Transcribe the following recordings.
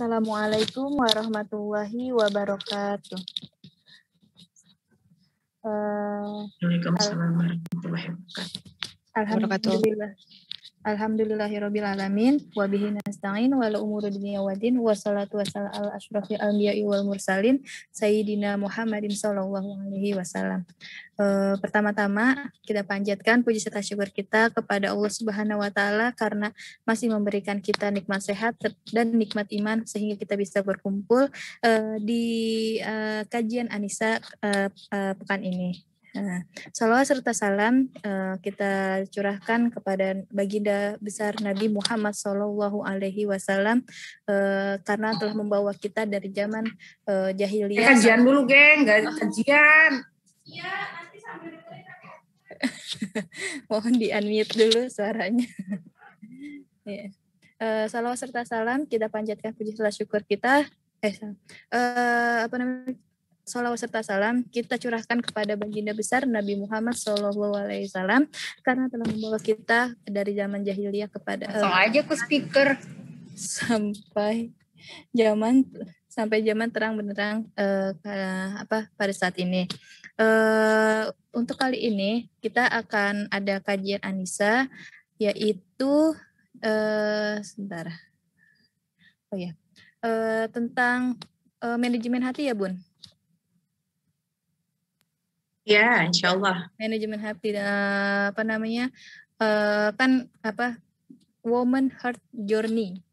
Assalamualaikum warahmatullahi wabarakatuh. Waalaikumsalam warahmatullahi wabarakatuh. Alhamdulillahirabbil alamin wa bihi nasta'in wa la umuri dunya waddin wassalatu wassalamu ala asyrofil anbiya'i wal mursalin sayyidina Muhammadin sallallahu alaihi wasallam. Pertama-tama kita panjatkan puji serta syukur kita kepada Allah Subhanahu wa taala karena masih memberikan kita nikmat sehat dan nikmat iman sehingga kita bisa berkumpul di kajian Anisa pekan ini. Salawat serta salam kita curahkan kepada baginda besar Nabi Muhammad Sallallahu Alaihi Wasallam karena telah membawa kita dari zaman jahiliyah. Kajian dulu, geng, nggak kajian. Iya, nanti sambil mohon di-unmute dulu suaranya. Yeah. Salawat serta salam kita panjatkan puji serta syukur kita. Salawat serta salam kita curahkan kepada baginda besar Nabi Muhammad SAW karena telah membawa kita dari zaman jahiliyah kepada langsung aja ke speaker sampai zaman terang benderang pada saat ini. Untuk kali ini kita akan ada kajian Anisa yaitu tentang manajemen hati ya Bun. Ya, insya Allah. Manajemen hati, Woman Heart Journey.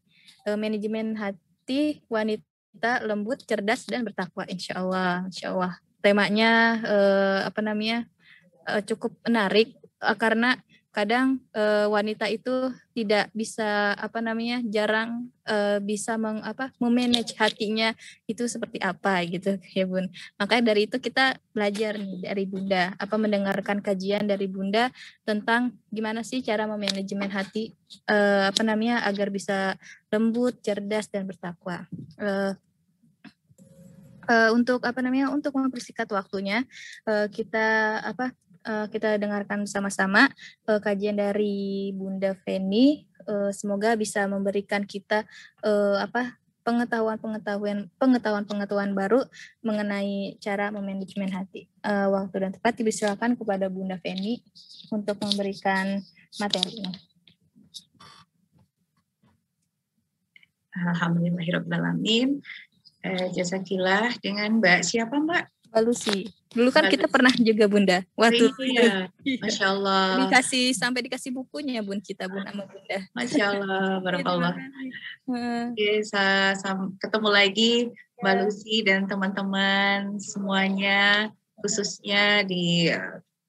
Manajemen hati wanita lembut, cerdas, dan bertakwa, insya Allah. Temanya cukup menarik karena kadang wanita itu tidak bisa jarang bisa memanage hatinya itu seperti apa gitu ya Bun. Makanya dari itu kita belajar nih dari Bunda, mendengarkan kajian dari Bunda tentang gimana sih cara memanajemen hati agar bisa lembut, cerdas dan bertakwa. Untuk mempersingkat waktunya kita dengarkan bersama-sama kajian dari Bunda Feni. Semoga bisa memberikan kita pengetahuan baru mengenai cara memanajemen hati. Waktu dan tempat dipersilakan kepada Bunda Feni untuk memberikan materinya. Alhamdulillahirrahmanirrahim. Jazakillah dengan Mbak siapa Mbak? Mbak Lucy. Dulu kan kita pernah juga Bunda. Waktu iya. Masya Allah. Dikasih bukunya Bun kita Bun sama Bunda. Masya Allah, barakallah. Oke, ketemu lagi Mbak Lucy dan teman-teman semuanya, khususnya di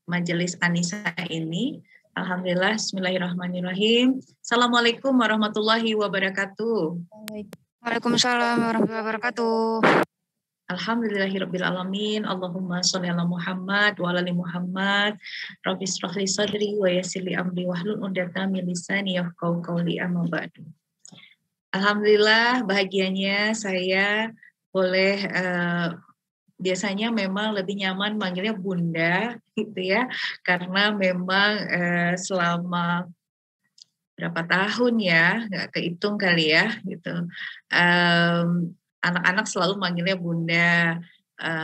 Majelis Anisa ini. Alhamdulillah, bismillahirrahmanirrahim. Assalamualaikum warahmatullahi wabarakatuh. Waalaikumsalam warahmatullahi wabarakatuh. Alhamdulillahirabbil alamin. Allahumma sholli ala Muhammad wa ala ali Muhammad. Rabbi shrah li sadri wa yassir li amri wahlul 'uqdatam min lisani yafqahu qawli amma ba'du. Alhamdulillah bahagianya saya boleh biasanya memang lebih nyaman manggilnya Bunda gitu ya. Karena memang selama berapa tahun ya, nggak kehitung kali ya gitu. Anak-anak selalu manggilnya Bunda.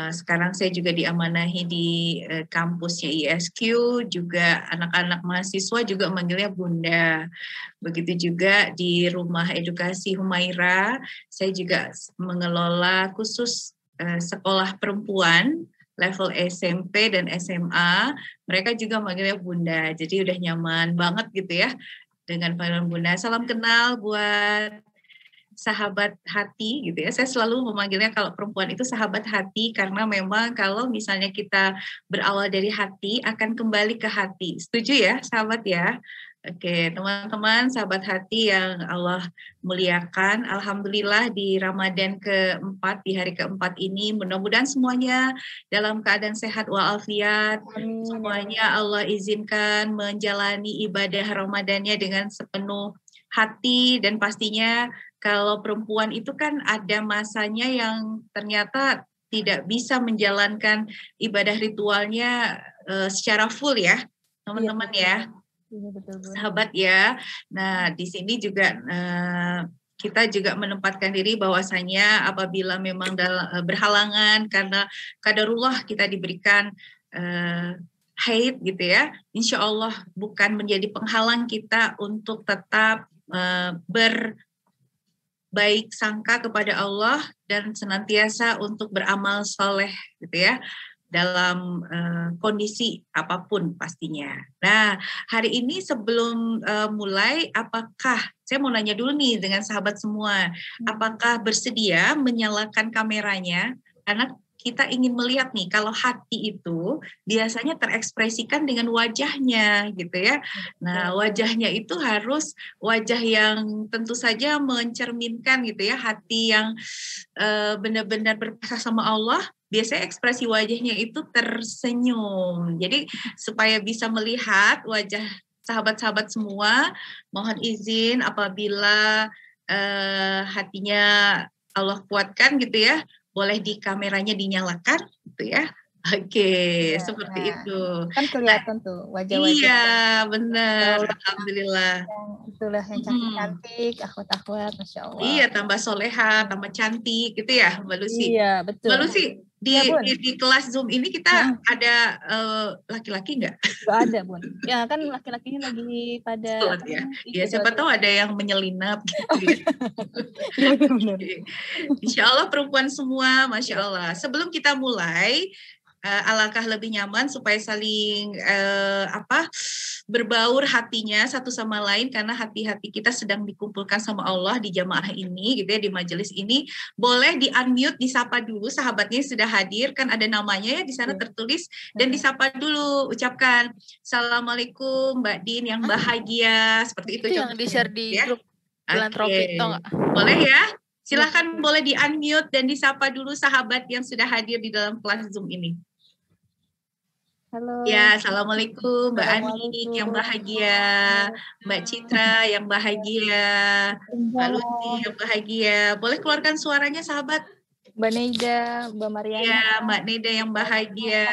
Sekarang saya juga diamanahi di kampusnya ISQ, juga anak-anak mahasiswa juga manggilnya Bunda. Begitu juga di Rumah Edukasi Humaira, saya juga mengelola khusus sekolah perempuan level SMP dan SMA. Mereka juga manggilnya Bunda, jadi udah nyaman banget gitu ya dengan panggilan Bunda. Salam kenal buat sahabat hati gitu ya. Saya selalu memanggilnya kalau perempuan itu sahabat hati karena memang kalau misalnya kita berawal dari hati akan kembali ke hati. Setuju ya sahabat ya? Oke, teman-teman sahabat hati yang Allah muliakan. Alhamdulillah di Ramadan keempat, di hari keempat ini mudah-mudahan semuanya dalam keadaan sehat walafiat. Semuanya Allah izinkan menjalani ibadah Ramadannya dengan sepenuh hati dan pastinya kalau perempuan itu kan ada masanya yang ternyata tidak bisa menjalankan ibadah ritualnya secara full ya, teman-teman ya. Iya, betul. Sahabat ya. Nah, di sini juga kita juga menempatkan diri bahwasanya apabila memang berhalangan karena qadarullah kita diberikan haid gitu ya, insya Allah bukan menjadi penghalang kita untuk tetap berbaik sangka kepada Allah dan senantiasa untuk beramal soleh gitu ya, dalam kondisi apapun pastinya. Nah, hari ini sebelum mulai, apakah, saya mau nanya dulu nih dengan sahabat semua, apakah bersedia menyalakan kameranya? Karena kita ingin melihat nih, kalau hati itu biasanya terekspresikan dengan wajahnya gitu ya. Nah, wajahnya itu harus wajah yang tentu saja mencerminkan gitu ya, hati yang benar-benar berpasrah sama Allah. Biasanya ekspresi wajahnya itu tersenyum. Jadi supaya bisa melihat wajah sahabat-sahabat semua, mohon izin apabila hatinya Allah kuatkan gitu ya, boleh di kameranya dinyalakan gitu ya. Oke, seperti itu. Kan kelihatan tuh wajah-wajah. Iya, benar. Alhamdulillah. Itulah yang cantik-cantik, akhwat-akhwat, Masya Allah. Iya, tambah soleha, tambah cantik gitu ya, Mbak Lucy. Iya, betul. Mbak Lucy, di kelas Zoom ini kita ada laki-laki nggak? Nggak ada, Bun. Ya kan laki-lakinya lagi pada... Ya, ya siapa tahu ada yang menyelinap gitu ya. Insya Allah perempuan semua, Masya Allah. Sebelum kita mulai, alangkah lebih nyaman supaya saling berbaur hatinya satu sama lain, karena hati-hati kita sedang dikumpulkan sama Allah di jamaah ini gitu ya, di majelis ini. Boleh di unmute, disapa dulu sahabatnya yang sudah hadir, kan ada namanya ya di sana tertulis, dan disapa dulu, ucapkan Assalamualaikum Mbak Din yang bahagia, seperti itu yang di-share di ya. grup filantropi, tau nggak? Boleh ya? Silahkan boleh di unmute dan disapa dulu sahabat yang sudah hadir di dalam kelas Zoom ini. Halo. Ya, Assalamualaikum Mbak Anik yang bahagia, Mbak Citra yang bahagia, Mbak Lucy yang bahagia. Boleh keluarkan suaranya sahabat? Mbak Neida, Mbak Mariana. Ya, Mbak Neida yang bahagia,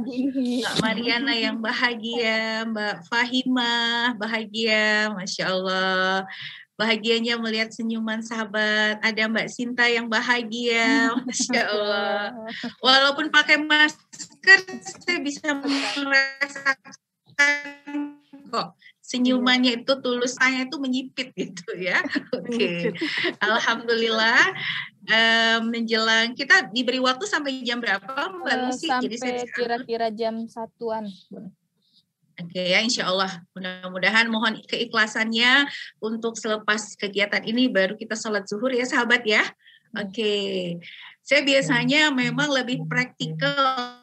Mbak Mariana yang bahagia, Mbak Fahimah bahagia, Masya Allah. Bahagianya melihat senyuman sahabat. Ada Mbak Sinta yang bahagia, Masya Allah. Walaupun pakai masker, saya bisa merasakan kok senyumannya itu, tulusnya itu menyipit gitu ya. Oke. Alhamdulillah. Menjelang, kita diberi waktu sampai jam berapa Mbak Lucy? Sampai kira-kira jam 1-an. Oke ya, insya Allah. Mudah-mudahan mohon keikhlasannya untuk selepas kegiatan ini baru kita sholat zuhur ya sahabat ya. Oke. Saya biasanya memang lebih praktikal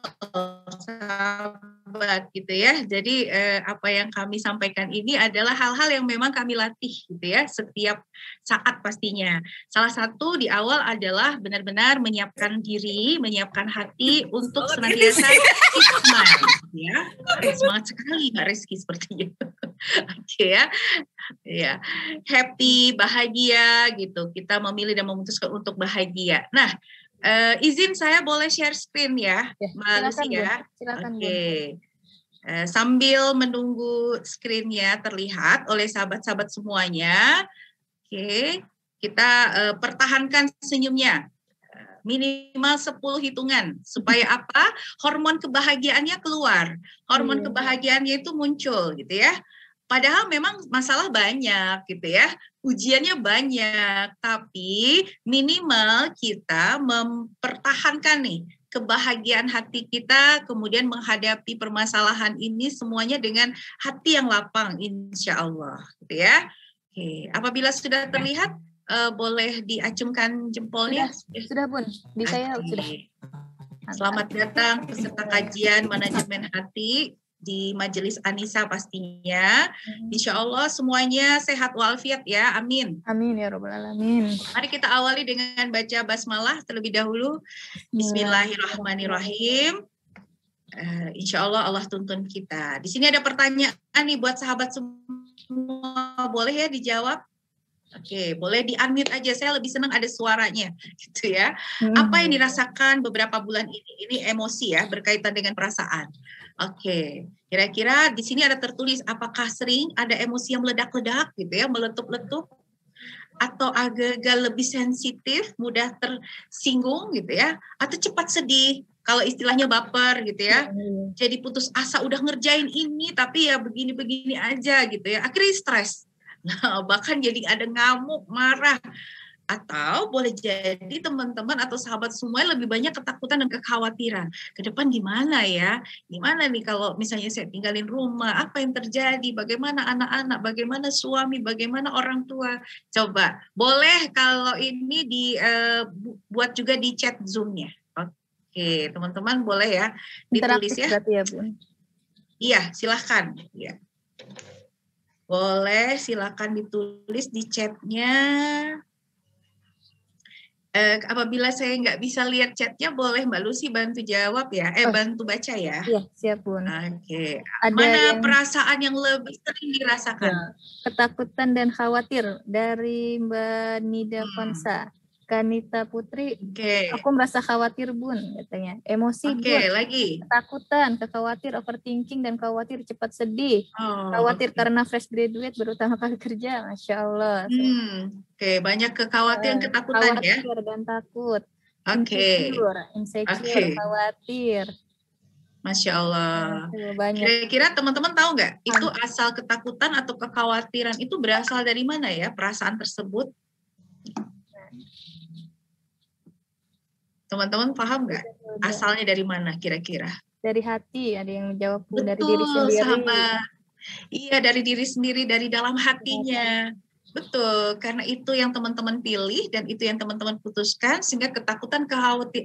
sahabat gitu ya. Jadi apa yang kami sampaikan ini adalah hal-hal yang memang kami latih gitu ya setiap saat pastinya. Salah satu di awal adalah benar-benar menyiapkan diri, menyiapkan hati untuk senantiasa ikhlas ya. Semangat sekali Mbak Rizky sepertinya. Oke ya. Ya, happy, bahagia gitu. Kita memilih dan memutuskan untuk bahagia. Nah, izin saya boleh share screen ya, Mbak Lucy ya. Silakan. Oke. Sambil menunggu screen-nya terlihat oleh sahabat-sahabat semuanya. Oke, kita pertahankan senyumnya. Minimal 10 hitungan. Supaya apa? Hormon kebahagiaannya keluar. Hormon kebahagiaannya itu muncul gitu ya. Padahal memang masalah banyak gitu ya, ujiannya banyak, tapi minimal kita mempertahankan nih kebahagiaan hati kita, kemudian menghadapi permasalahan ini semuanya dengan hati yang lapang, insya Allah, gitu ya. Oke, apabila sudah terlihat, boleh diacungkan jempolnya. Sudah Bun, di saya sudah. Selamat datang peserta kajian manajemen hati di Majelis Anissa pastinya. Insya Allah semuanya sehat walafiat ya, amin. Amin ya Rabbal Alamin. Mari kita awali dengan baca basmalah terlebih dahulu. Bismillahirrahmanirrahim. Insya Allah Allah tuntun kita. Di sini ada pertanyaan nih buat sahabat semua, boleh ya dijawab? Oke, boleh di-unmute aja. Saya lebih senang ada suaranya, gitu ya. Apa yang dirasakan beberapa bulan ini? Ini emosi ya, berkaitan dengan perasaan. Oke, kira-kira di sini ada tertulis apakah sering ada emosi yang meledak-ledak gitu ya, meletup-letup, atau agak-agak lebih sensitif, mudah tersinggung gitu ya, atau cepat sedih, kalau istilahnya baper gitu ya. Jadi putus asa udah ngerjain ini tapi ya begini-begini aja gitu ya, akhirnya stres. Nah, bahkan jadi ada ngamuk, marah. Atau boleh jadi teman-teman atau sahabat semua lebih banyak ketakutan dan kekhawatiran. Ke depan gimana ya? Gimana nih kalau misalnya saya tinggalin rumah? Apa yang terjadi? Bagaimana anak-anak? Bagaimana suami? Bagaimana orang tua? Coba, boleh kalau ini buat juga di chat Zoom-nya. Oke, teman-teman boleh ya ditulis ya. Berarti ya, Bun. Iya, silahkan. Ya. Boleh, silakan ditulis di chatnya. Apabila saya nggak bisa lihat chatnya, boleh Mbak Lucy bantu jawab ya, bantu baca ya. Iya, siap Bun. Oke. Ada Mana perasaan yang lebih sering dirasakan? Ya, ketakutan dan khawatir dari Mbak Nida Konsa. Kanita Putri, aku merasa khawatir Bun, katanya. Emosi Bun, lagi. Ketakutan, kekhawatiran, overthinking, dan khawatir cepat sedih. Khawatir karena fresh graduate baru pertama kali kerja, Masya Allah. Banyak kekhawatiran, ketakutan ya. Khawatir dan takut. Insecure, khawatir. Masya Allah. Kira-kira teman-teman tahu nggak, itu asal ketakutan atau kekhawatiran itu berasal dari mana ya, perasaan tersebut? Teman-teman paham nggak? Asalnya dari mana kira-kira? Dari hati, ada yang menjawab. Betul, dari diri sendiri. Sahabat. Iya, dari diri sendiri, dari dalam hatinya. Betul, karena itu yang teman-teman pilih dan itu yang teman-teman putuskan, sehingga ketakutan,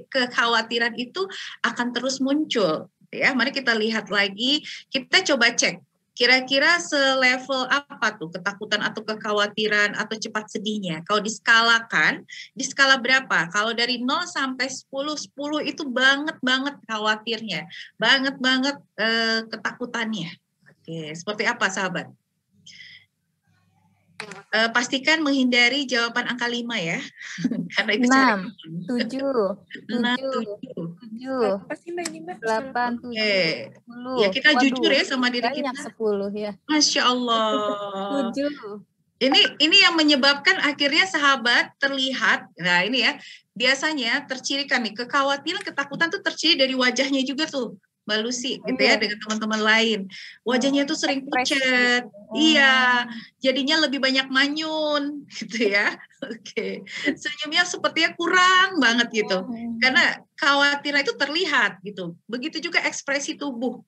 kekhawatiran itu akan terus muncul. Ya, mari kita lihat lagi, kita coba cek. Kira-kira selevel apa tuh ketakutan atau kekhawatiran atau cepat sedihnya? Kalau diskalakan, di skala berapa? Kalau dari 0 sampai 10, 10 itu banget khawatirnya, banget ketakutannya. Oke, seperti apa sahabat? Pastikan menghindari jawaban angka 5 ya. Karena itu 6, 7, 8, 7, 10. Ya, kita jujur ya sama diri kita. Banyak 10 ya. Masya Allah. 7. Ini yang menyebabkan akhirnya sahabat terlihat, nah ini ya, biasanya tercirikan nih, kekhawatiran, ketakutan tuh terciri dari wajahnya juga tuh. Mbak Lucy gitu ya, dengan teman-teman lain. Wajahnya tuh sering pucat. Iya, jadinya lebih banyak manyun gitu ya. Oke. Senyumnya sepertinya kurang banget gitu. Karena kekhawatiran itu terlihat gitu. Begitu juga ekspresi tubuh,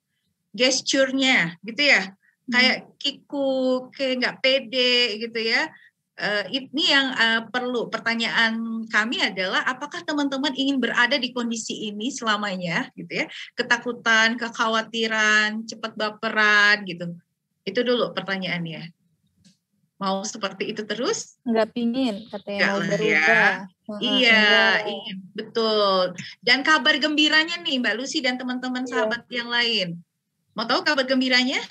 gesturnya gitu ya. Kayak kikuk, kayak nggak pede gitu ya. Ini yang perlu, pertanyaan kami adalah apakah teman-teman ingin berada di kondisi ini selamanya gitu ya, ketakutan, kekhawatiran, cepat baperan gitu. Itu dulu pertanyaannya. Mau seperti itu terus? Nggak pingin, katanya mau berubah. Iya, ingin, betul. Dan kabar gembiranya nih Mbak Lucy dan teman-teman sahabat yang lain. Mau tahu kabar gembiranya?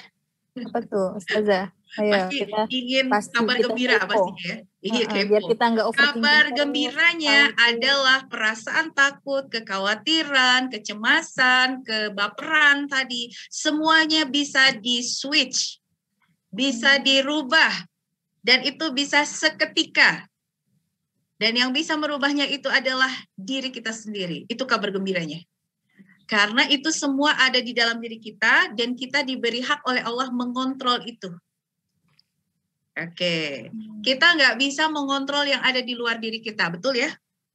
Apa tuh, Ustazah? Ayo, pasti kita ingin kabar gembira pastinya ya. Iya, biar kita nggak overthinking. Kabar gembiranya adalah perasaan takut, kekhawatiran, kecemasan, kebaperan tadi, semuanya bisa di-switch, bisa dirubah, dan itu bisa seketika. Dan yang bisa merubahnya itu adalah diri kita sendiri. Itu kabar gembiranya. Karena itu semua ada di dalam diri kita dan kita diberi hak oleh Allah mengontrol itu. Oke, kita nggak bisa mengontrol yang ada di luar diri kita, betul ya?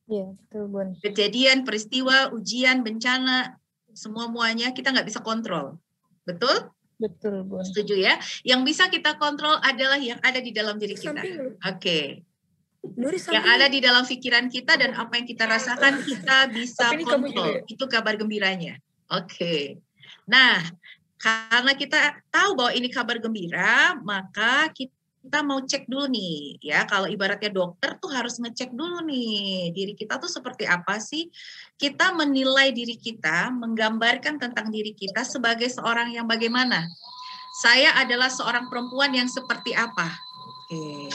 Iya, betul Bun. Kejadian, peristiwa, ujian, bencana, semuanya kita nggak bisa kontrol, betul? Betul Bun. Setuju ya? Yang bisa kita kontrol adalah yang ada di dalam diri kita. Oke. Yang ada di dalam pikiran kita dan apa yang kita rasakan kita bisa kontrol. Itu kabar gembiranya. Oke. Nah, karena kita tahu bahwa ini kabar gembira, maka kita mau cek dulu nih ya, kalau ibaratnya dokter tuh harus ngecek dulu nih diri kita tuh seperti apa sih. Kita menilai diri kita, menggambarkan tentang diri kita sebagai seorang yang bagaimana. Saya adalah seorang perempuan yang seperti apa. Oke.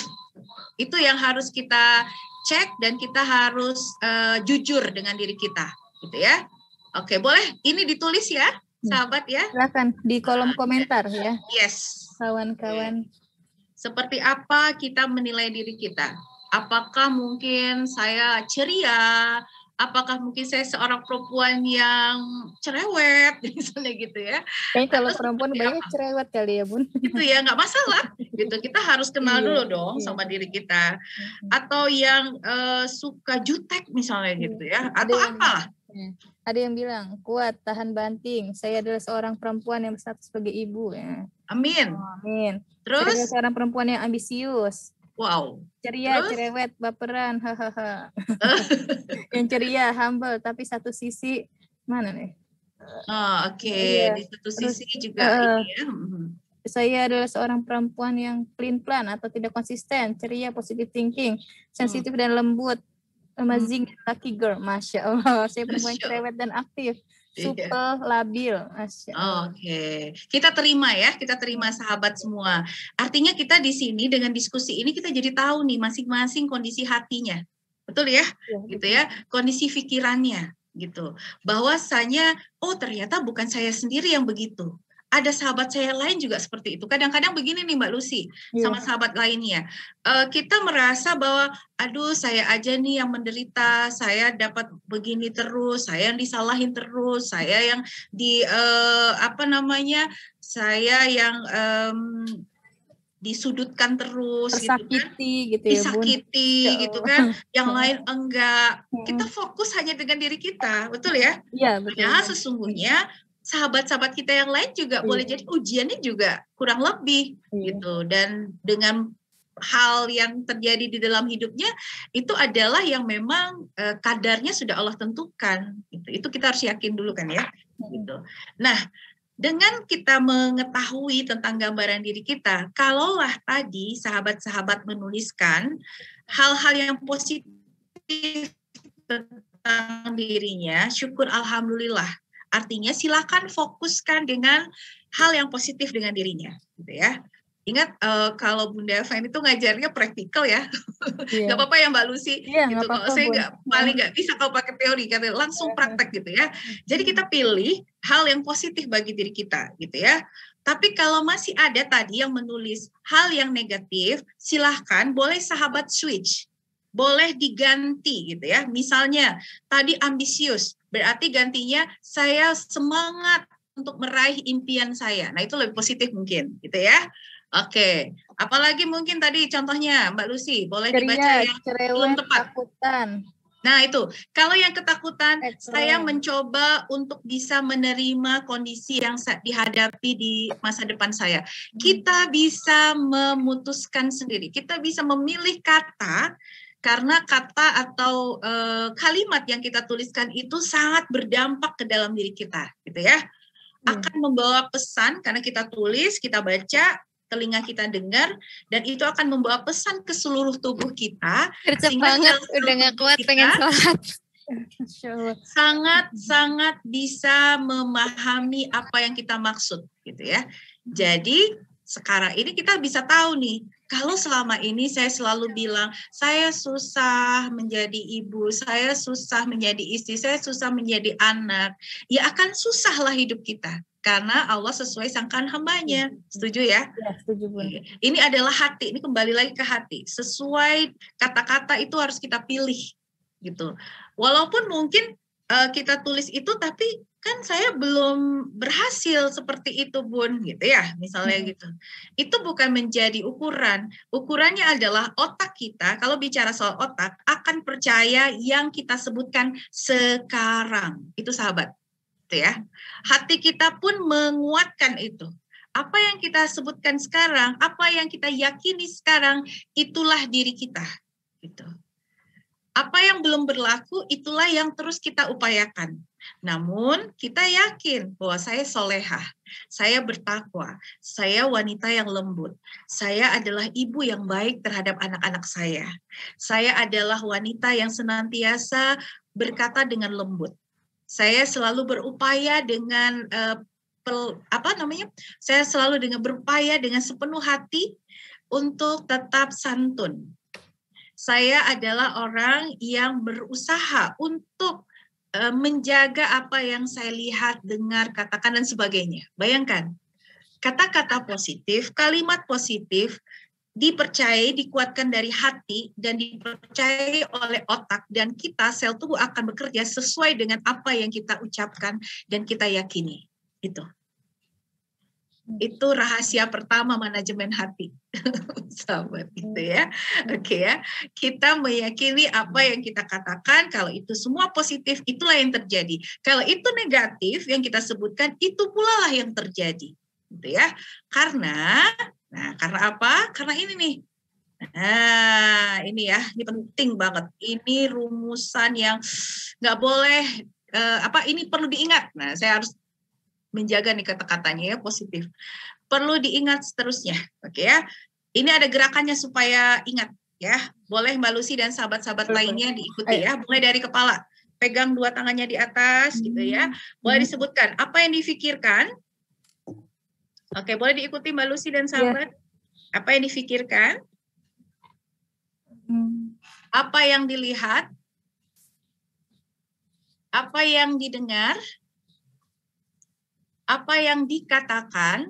Itu yang harus kita cek dan kita harus jujur dengan diri kita, gitu ya. Oke, boleh ini ditulis ya, sahabat ya. Silakan di kolom komentar ya. Yes. Kawan-kawan. Seperti apa kita menilai diri kita. Apakah mungkin saya ceria? Apakah mungkin saya seorang perempuan yang cerewet, misalnya gitu ya? Kayaknya kalau Atau perempuan seperti banyak apa? cerewet kali ya, Bun. Gitu ya, nggak masalah. Gitu. Kita harus kenal Iya, dulu dong iya. sama diri kita. Atau yang suka jutek misalnya gitu ya. Ada Atau yang apalah. ada yang bilang kuat, tahan banting. Saya adalah seorang perempuan yang berstatus sebagai ibu. Ya. Amin. Amin. Saya adalah Terus, seorang perempuan yang ambisius. wow. Ceria, Terus, cerewet, baperan, hahaha. Yang ceria, humble, tapi satu sisi mana nih? oke. Iya. Di satu Terus sisi juga ini ya. saya adalah seorang perempuan yang pelin-pelan atau tidak konsisten, ceria, positive thinking, sensitif dan lembut, amazing, lucky girl, masya Allah. Saya perempuan Masya Allah. cerewet dan aktif, Iya. supel, labil, masya Allah. Oke, kita terima ya, kita terima sahabat semua. Artinya kita di sini dengan diskusi ini kita jadi tahu nih masing-masing kondisi hatinya, betul ya, gitu ya, kondisi pikirannya, gitu. Bahwasanya, oh ternyata bukan saya sendiri yang begitu. Ada sahabat saya lain juga seperti itu. Kadang-kadang begini nih Mbak Lucy, sama sahabat lainnya. Kita merasa bahwa, aduh saya aja nih yang menderita, saya dapat begini terus, saya yang disalahin terus, saya yang saya yang disudutkan terus, tersakiti gitu, disakiti gitu kan, yang lain enggak. Kita fokus hanya dengan diri kita, betul ya? Iya, betul. Padahal sesungguhnya sahabat-sahabat kita yang lain juga boleh jadi ujiannya juga kurang lebih gitu. Dan dengan hal yang terjadi di dalam hidupnya itu adalah yang memang kadarnya sudah Allah tentukan. Itu kita harus yakin dulu kan ya. Gitu. Nah, dengan kita mengetahui tentang gambaran diri kita, kalaulah tadi sahabat-sahabat menuliskan hal-hal yang positif tentang dirinya, syukur alhamdulillah. Artinya silakan fokuskan dengan hal yang positif dengan dirinya, gitu ya. Ingat kalau Bunda Fine itu ngajarnya praktikal ya, nggak apa-apa ya Mbak Lucy. Gitu. Kalau saya nggak bisa kalau pakai teori, karena langsung praktek gitu ya. Jadi kita pilih hal yang positif bagi diri kita, gitu ya. Tapi kalau masih ada tadi yang menulis hal yang negatif, silahkan boleh sahabat switch. Boleh diganti gitu ya. Misalnya tadi ambisius, berarti gantinya saya semangat untuk meraih impian saya. Nah itu lebih positif mungkin gitu ya. Oke, apalagi mungkin tadi contohnya Mbak Lucy, boleh dibaca yang belum tepat. Ketakutan. Nah itu, kalau yang ketakutan, saya mencoba untuk bisa menerima kondisi yang dihadapi di masa depan saya. Kita bisa memutuskan sendiri, kita bisa memilih kata, karena kata atau kalimat yang kita tuliskan itu sangat berdampak ke dalam diri kita, gitu ya. Akan membawa pesan karena kita tulis, kita baca, telinga kita dengar, dan itu akan membawa pesan ke seluruh tubuh kita. Sehingga banget, udah nggak kuat pengen sholat. Sangat-sangat bisa memahami apa yang kita maksud, gitu ya. Jadi sekarang ini kita bisa tahu nih, kalau selama ini saya selalu bilang, saya susah menjadi ibu, saya susah menjadi istri, saya susah menjadi anak, ya akan susahlah hidup kita. Karena Allah sesuai sangkaan hambanya. Setuju ya? Ya, setuju Bun. Ini adalah hati, ini kembali lagi ke hati. Sesuai kata-kata itu harus kita pilih. Gitu. Walaupun mungkin kita tulis itu, tapi kan saya belum berhasil seperti itu Bun, gitu ya, misalnya gitu. Itu bukan menjadi ukuran. Ukurannya adalah otak kita, kalau bicara soal otak, akan percaya yang kita sebutkan sekarang. Itu sahabat. Ya, hati kita pun menguatkan itu. Apa yang kita sebutkan sekarang, apa yang kita yakini sekarang, itulah diri kita. Gitu. Apa yang belum berlaku, itulah yang terus kita upayakan. Namun kita yakin bahwa saya solehah, saya bertakwa, saya wanita yang lembut, saya adalah ibu yang baik terhadap anak-anak saya adalah wanita yang senantiasa berkata dengan lembut. Saya selalu berupaya dengan saya selalu berupaya dengan sepenuh hati untuk tetap santun. Saya adalah orang yang berusaha untuk menjaga apa yang saya lihat, dengar, katakan dan sebagainya. Bayangkan, kata-kata positif, kalimat positif dipercayai, dikuatkan dari hati, dan dipercayai oleh otak, dan kita, sel tubuh akan bekerja sesuai dengan apa yang kita ucapkan dan kita yakini. Itu rahasia pertama manajemen hati, sahabat, gitu ya. Oke ya, kita meyakini apa yang kita katakan. Kalau itu semua positif, itulah yang terjadi. Kalau itu negatif yang kita sebutkan, itu pula lah yang terjadi, gitu ya. Karena apa? Karena ini nih. Nah, ini ya, ini penting banget. Ini rumusan yang nggak boleh ini perlu diingat. Nah, saya harus menjaga nih kata-katanya ya, positif. Perlu diingat seterusnya, oke ya. Ini ada gerakannya supaya ingat ya. Boleh Mbak Lucy dan sahabat-sahabat lainnya diikuti ya. Mulai dari kepala, pegang dua tangannya di atas gitu ya. Boleh disebutkan apa yang difikirkan. Oke, boleh diikuti Mbak Lucy dan sahabat. Apa yang difikirkan? Apa yang dilihat? Apa yang didengar? Apa yang dikatakan,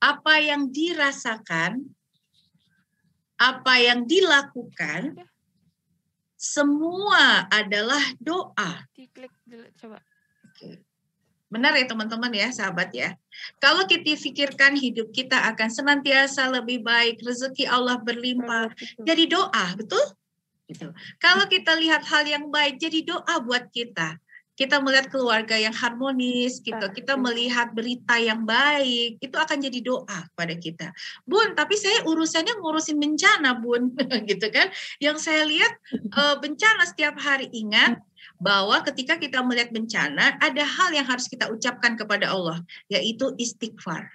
apa yang dirasakan, apa yang dilakukan, semua adalah doa. Diklik dulu, coba. Oke. Benar ya teman-teman ya, sahabat ya. Kalau kita pikirkan hidup kita akan senantiasa lebih baik, rezeki Allah berlimpah, jadi doa, betul? Gitu. Kalau kita lihat hal yang baik, jadi doa buat kita. Kita melihat keluarga yang harmonis, kita melihat berita yang baik, itu akan jadi doa pada kita. Bun, tapi saya urusannya ngurusin bencana, Bun, gitu kan? Yang saya lihat bencana setiap hari. Ingat bahwa ketika kita melihat bencana, ada hal yang harus kita ucapkan kepada Allah, yaitu istighfar.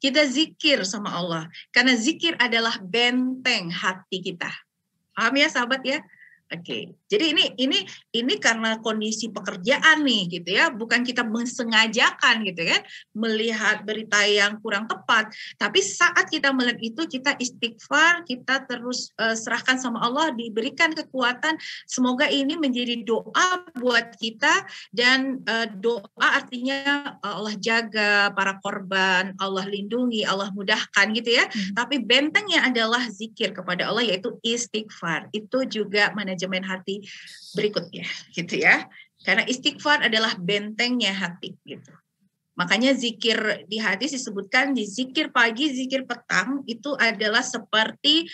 Kita zikir sama Allah, karena zikir adalah benteng hati kita. Paham ya, sahabat ya? Oke, jadi ini karena kondisi pekerjaan nih gitu ya, bukan kita mensengajakan gitu kan, melihat berita yang kurang tepat, tapi saat kita melihat itu kita istighfar, kita terus serahkan sama Allah, diberikan kekuatan, semoga ini menjadi doa buat kita, dan doa artinya Allah jaga para korban, Allah lindungi, Allah mudahkan gitu ya, tapi bentengnya adalah zikir kepada Allah yaitu istighfar, itu juga manajemen hati berikutnya gitu ya, karena istighfar adalah bentengnya hati gitu. Makanya zikir di hadis disebutkan di zikir pagi, zikir petang itu adalah seperti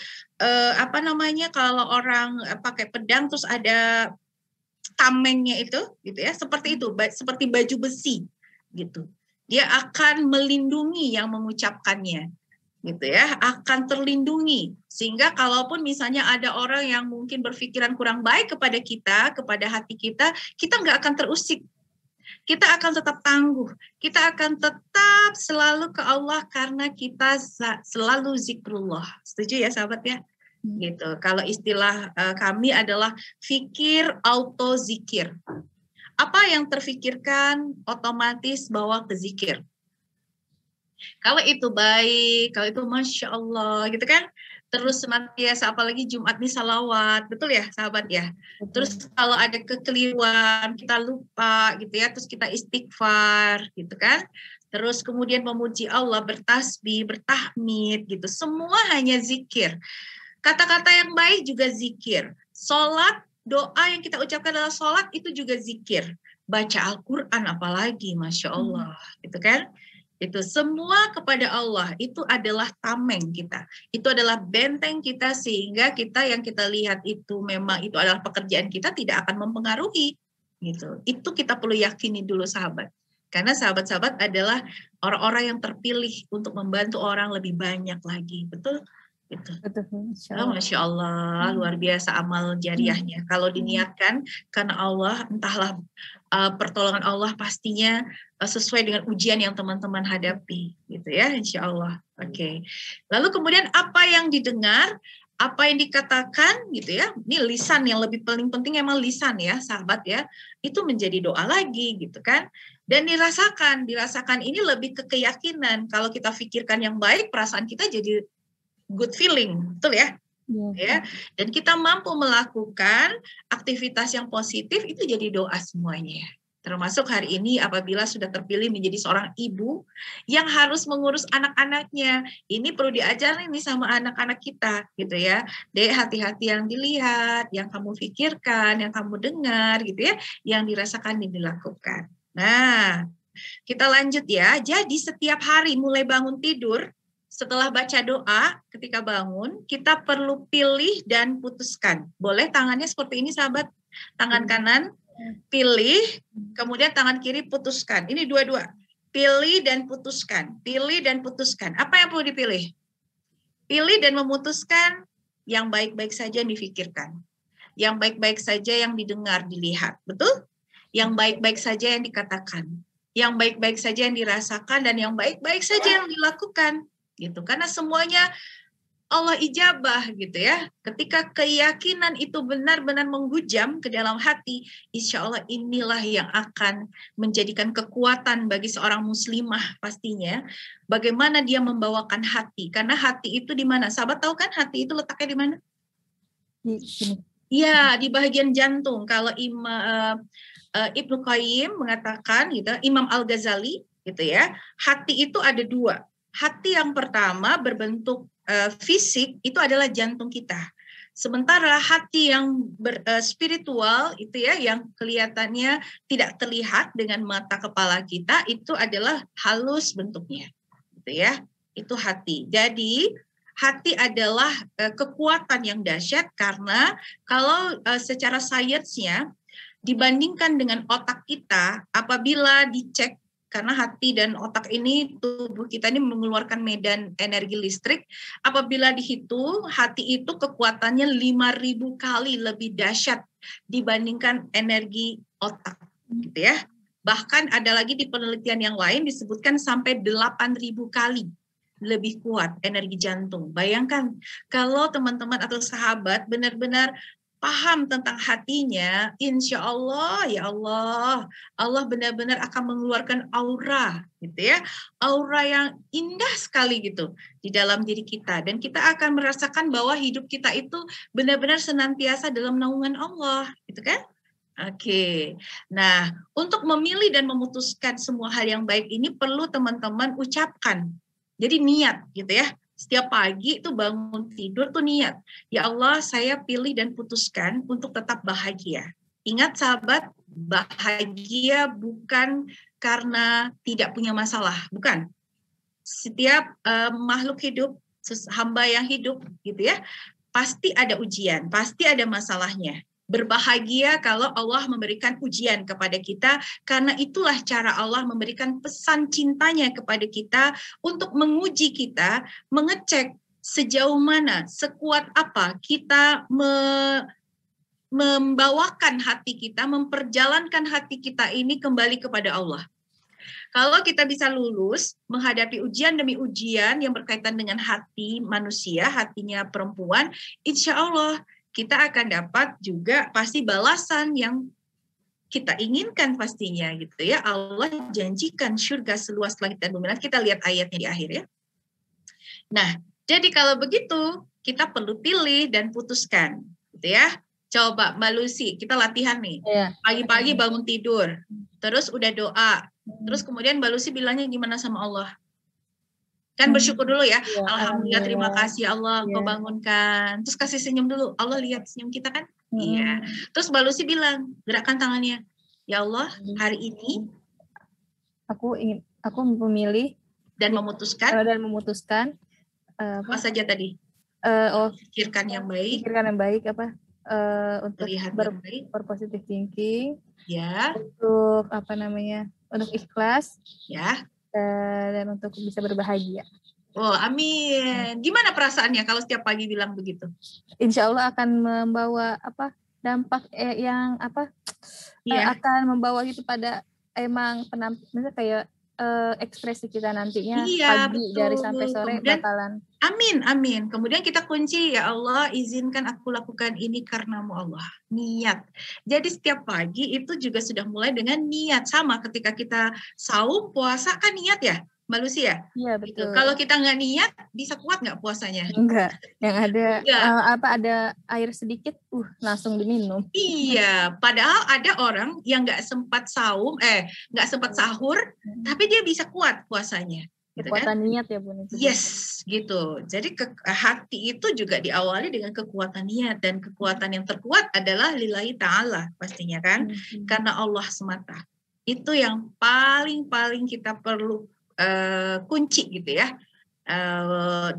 kalau orang pakai pedang terus ada tamengnya itu gitu ya, seperti itu, seperti baju besi gitu. Dia akan melindungi yang mengucapkannya gitu ya, akan terlindungi, sehingga kalaupun misalnya ada orang yang mungkin berpikiran kurang baik kepada kita, kepada hati kita, kita nggak akan terusik, kita akan tetap tangguh, kita akan tetap selalu ke Allah karena kita selalu zikrullah. Setuju ya sahabat ya? Gitu. Kalau istilah kami adalah fikir auto zikir. Apa yang terfikirkan otomatis bawa ke zikir. Kalau itu baik, kalau itu Masya Allah gitu kan, terus senantiasa apalagi Jumat nih salawat, betul ya sahabat ya. Terus kalau ada kekeliruan kita lupa gitu ya, terus kita istighfar gitu kan. Terus kemudian memuji Allah, bertasbih, bertahmid gitu, semua hanya zikir. Kata-kata yang baik juga zikir. Sholat, doa yang kita ucapkan adalah sholat, itu juga zikir. Baca Al-Quran apalagi, Masya Allah gitu kan. Itu semua kepada Allah, itu adalah tameng kita, itu adalah benteng kita, sehingga kita yang kita lihat itu memang itu adalah pekerjaan kita tidak akan mempengaruhi gitu. Itu kita perlu yakini dulu sahabat, karena sahabat-sahabat adalah orang-orang yang terpilih untuk membantu orang lebih banyak lagi, betul? Gitu. Masya Allah, luar biasa amal jariahnya. Kalau diniatkan karena Allah, entahlah pertolongan Allah pastinya sesuai dengan ujian yang teman-teman hadapi, gitu ya, insya Allah. Oke. Lalu kemudian apa yang didengar, apa yang dikatakan, gitu ya. Ini lisan yang lebih paling penting, emang lisan ya, sahabat ya. Itu menjadi doa lagi, gitu kan. Dan dirasakan ini lebih ke keyakinan. Kalau kita pikirkan yang baik, perasaan kita jadi good feeling, betul ya? Ya. Dan kita mampu melakukan aktivitas yang positif, itu jadi doa semuanya. Termasuk hari ini apabila sudah terpilih menjadi seorang ibu yang harus mengurus anak-anaknya. Ini perlu diajarin nih sama anak-anak kita gitu ya. Dek, hati-hati yang dilihat, yang kamu pikirkan, yang kamu dengar gitu ya, yang dirasakan dan dilakukan. Nah, kita lanjut ya. Jadi setiap hari mulai bangun tidur, setelah baca doa ketika bangun, kita perlu pilih dan putuskan. Boleh tangannya seperti ini sahabat, tangan kanan pilih, kemudian tangan kiri putuskan. Ini dua-dua. Pilih dan putuskan. Pilih dan putuskan. Apa yang perlu dipilih? Pilih dan memutuskan yang baik-baik saja yang difikirkan. Yang baik-baik saja yang didengar, dilihat. Betul? Yang baik-baik saja yang dikatakan. Yang baik-baik saja yang dirasakan dan yang baik-baik saja yang dilakukan. Gitu. Karena semuanya Allah ijabah gitu ya. Ketika keyakinan itu benar-benar menghujam ke dalam hati, insya Allah inilah yang akan menjadikan kekuatan bagi seorang muslimah pastinya. Bagaimana dia membawakan hati. Karena hati itu di mana? Sahabat tahu kan hati itu letaknya di mana? Di sini. Iya, di bagian jantung. Kalau Ibnu Qayyim mengatakan gitu, Imam Al-Ghazali gitu ya, hati itu ada dua. Hati yang pertama berbentuk fisik itu adalah jantung kita. Sementara hati yang spiritual itu ya, yang kelihatannya tidak terlihat dengan mata kepala kita, itu adalah halus bentuknya, gitu ya. Itu hati. Jadi hati adalah kekuatan yang dahsyat karena kalau secara sainsnya dibandingkan dengan otak kita, apabila dicek, karena hati dan otak ini, tubuh kita ini mengeluarkan medan energi listrik. Apabila dihitung, hati itu kekuatannya 5.000 kali lebih dahsyat dibandingkan energi otak, gitu ya. Bahkan ada lagi di penelitian yang lain disebutkan sampai 8.000 kali lebih kuat energi jantung. Bayangkan kalau teman-teman atau sahabat benar-benar paham tentang hatinya, insya Allah, ya Allah, Allah benar-benar akan mengeluarkan aura, gitu ya, aura yang indah sekali gitu di dalam diri kita, dan kita akan merasakan bahwa hidup kita itu benar-benar senantiasa dalam naungan Allah, gitu kan? Oke, nah untuk memilih dan memutuskan semua hal yang baik ini perlu teman-teman ucapkan, jadi niat, gitu ya. Setiap pagi itu bangun tidur tuh niat. Ya Allah, saya pilih dan putuskan untuk tetap bahagia. Ingat sahabat, bahagia bukan karena tidak punya masalah, bukan. Setiap makhluk hidup, hamba yang hidup gitu ya, pasti ada ujian, pasti ada masalahnya. Berbahagia kalau Allah memberikan ujian kepada kita, karena itulah cara Allah memberikan pesan cintanya kepada kita untuk menguji kita, mengecek sejauh mana, sekuat apa kita membawakan hati kita, memperjalankan hati kita ini kembali kepada Allah. Kalau kita bisa lulus menghadapi ujian demi ujian yang berkaitan dengan hati manusia, hatinya perempuan, insya Allah kita akan dapat juga pasti balasan yang kita inginkan pastinya gitu ya. Allah janjikan surga seluas langit dan bumi. Kita lihat ayatnya di akhir ya. Nah, jadi kalau begitu kita perlu pilih dan putuskan gitu ya. Coba Mbak Lucy, kita latihan nih. Pagi-pagi bangun tidur, terus udah doa, terus kemudian Mbak Lucy bilangnya gimana sama Allah? Kan bersyukur dulu ya, alhamdulillah, terima kasih Allah, Engkau bangunkan. Terus kasih senyum dulu, Allah lihat senyum kita kan? Iya. Terus Mbak Lucy bilang, gerakkan tangannya, ya Allah, hari ini aku memilih dan memutuskan apa saja tadi? Pikirkan yang baik. Pikirkan yang baik apa? Untuk berpositif thinking. Ya. Untuk untuk ikhlas. Ya. Dan untuk bisa berbahagia. Oh, amin. Gimana perasaannya kalau setiap pagi bilang begitu? Insya Allah akan membawa dampak yang akan membawa itu pada emang penampilan kayak ekspresi kita nantinya pagi betul. Dari sampai sore kemudian, bakalan. Amin. Kemudian kita kunci, ya Allah izinkan aku lakukan ini karenamu Allah. Niat. Jadi setiap pagi itu juga sudah mulai dengan niat. Sama ketika kita saum, puasa kan niat ya. Mbak Lucy ya? Iya, Gitu. betul. Kalau kita nggak niat, bisa kuat nggak puasanya? Enggak. Yang ada Enggak. ada air sedikit, langsung diminum. Iya, padahal ada orang yang nggak sempat nggak sempat sahur, tapi dia bisa kuat puasanya. Gitu Kekuatan kan? niat ya Bun. Yes, gitu. Jadi hati itu juga diawali dengan kekuatan niat, dan kekuatan yang terkuat adalah lillahi ta'ala pastinya kan, karena Allah semata. Itu yang paling kita perlu kunci gitu ya.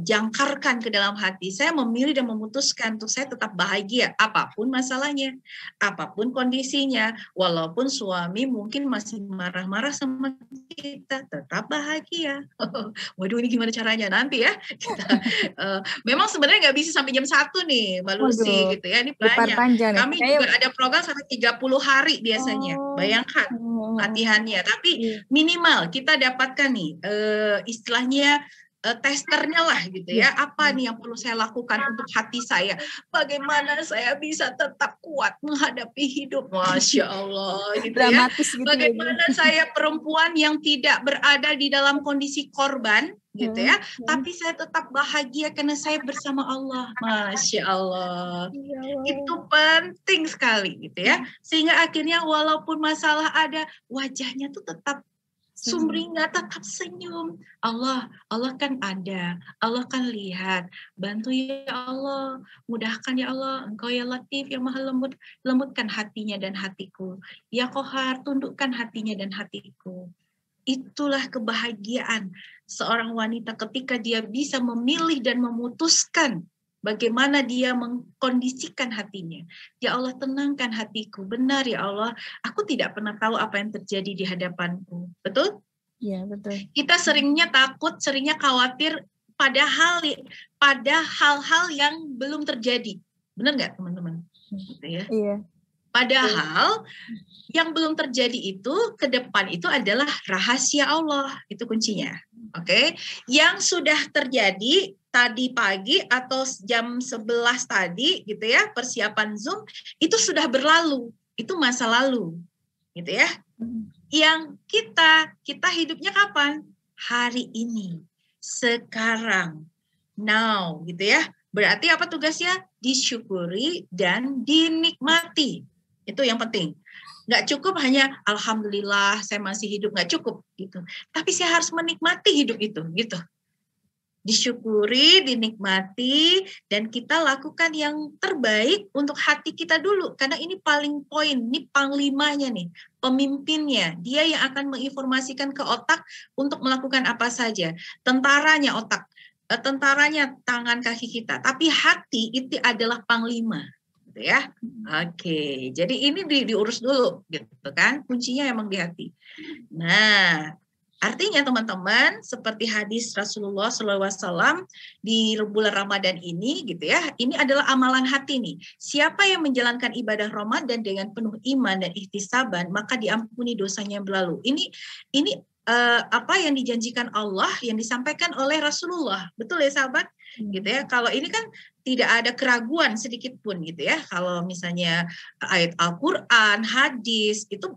Jangkarkan ke dalam hati. Saya memilih dan memutuskan untuk saya tetap bahagia apapun masalahnya, apapun kondisinya, walaupun suami mungkin masih marah-marah sama kita, tetap bahagia. Waduh, ini gimana caranya nanti ya? Memang sebenarnya nggak bisa sampai jam 1 nih, Mbak Lucy gitu ya. Ini banyak. Kami juga ada program sampai 30 hari biasanya. Bayangkan latihannya. Tapi minimal kita dapatkan nih istilahnya testernya lah gitu ya, apa nih yang perlu saya lakukan untuk hati saya, bagaimana saya bisa tetap kuat menghadapi hidup, Masya Allah gitu ya, bagaimana saya perempuan yang tidak berada di dalam kondisi korban gitu ya, tapi saya tetap bahagia karena saya bersama Allah, Masya Allah. Itu penting sekali gitu ya, sehingga akhirnya walaupun masalah ada, wajahnya tuh tetap sumringah, tetap senyum. Allah kan ada, Allah kan lihat. Bantu ya Allah, mudahkan ya Allah, Engkau ya Latif yang maha lembutkan hatinya dan hatiku. Ya Qahar, tundukkan hatinya dan hatiku. Itulah kebahagiaan seorang wanita ketika dia bisa memilih dan memutuskan bagaimana dia mengkondisikan hatinya. Ya Allah, tenangkan hatiku. Benar ya Allah, aku tidak pernah tahu apa yang terjadi di hadapanku. Betul? Iya, betul. Kita seringnya takut, seringnya khawatir pada hal-hal yang belum terjadi. Benar nggak teman-teman? Gitu ya. Iya. Padahal yang belum terjadi itu ke depan itu adalah rahasia Allah. Itu kuncinya. Oke? Yang sudah terjadi tadi pagi atau jam 11 tadi gitu ya, persiapan Zoom itu sudah berlalu, itu masa lalu gitu ya. Yang kita hidupnya kapan? Hari ini, sekarang, now gitu ya. Berarti apa tugasnya? Disyukuri dan dinikmati. Itu yang penting. Nggak cukup hanya alhamdulillah saya masih hidup, nggak cukup gitu. Tapi saya harus menikmati hidup itu gitu. Disyukuri, dinikmati, dan kita lakukan yang terbaik untuk hati kita dulu. Karena ini paling poin, ini panglimanya nih, pemimpinnya. Dia yang akan menginformasikan ke otak untuk melakukan apa saja. Tentaranya otak, tentaranya tangan kaki kita. Tapi hati itu adalah panglima. Gitu ya. Oke, jadi ini diurus dulu gitu kan. Kuncinya emang di hati. Nah, artinya teman-teman, seperti hadis Rasulullah SAW di bulan Ramadan ini gitu ya, ini adalah amalan hati nih. Siapa yang menjalankan ibadah Ramadan dengan penuh iman dan ihtisaban, maka diampuni dosanya yang berlalu. Ini apa yang dijanjikan Allah, yang disampaikan oleh Rasulullah. Betul ya sahabat? Gitu ya. Kalau ini kan tidak ada keraguan sedikit pun gitu ya. Kalau misalnya ayat Al-Quran, hadis, itu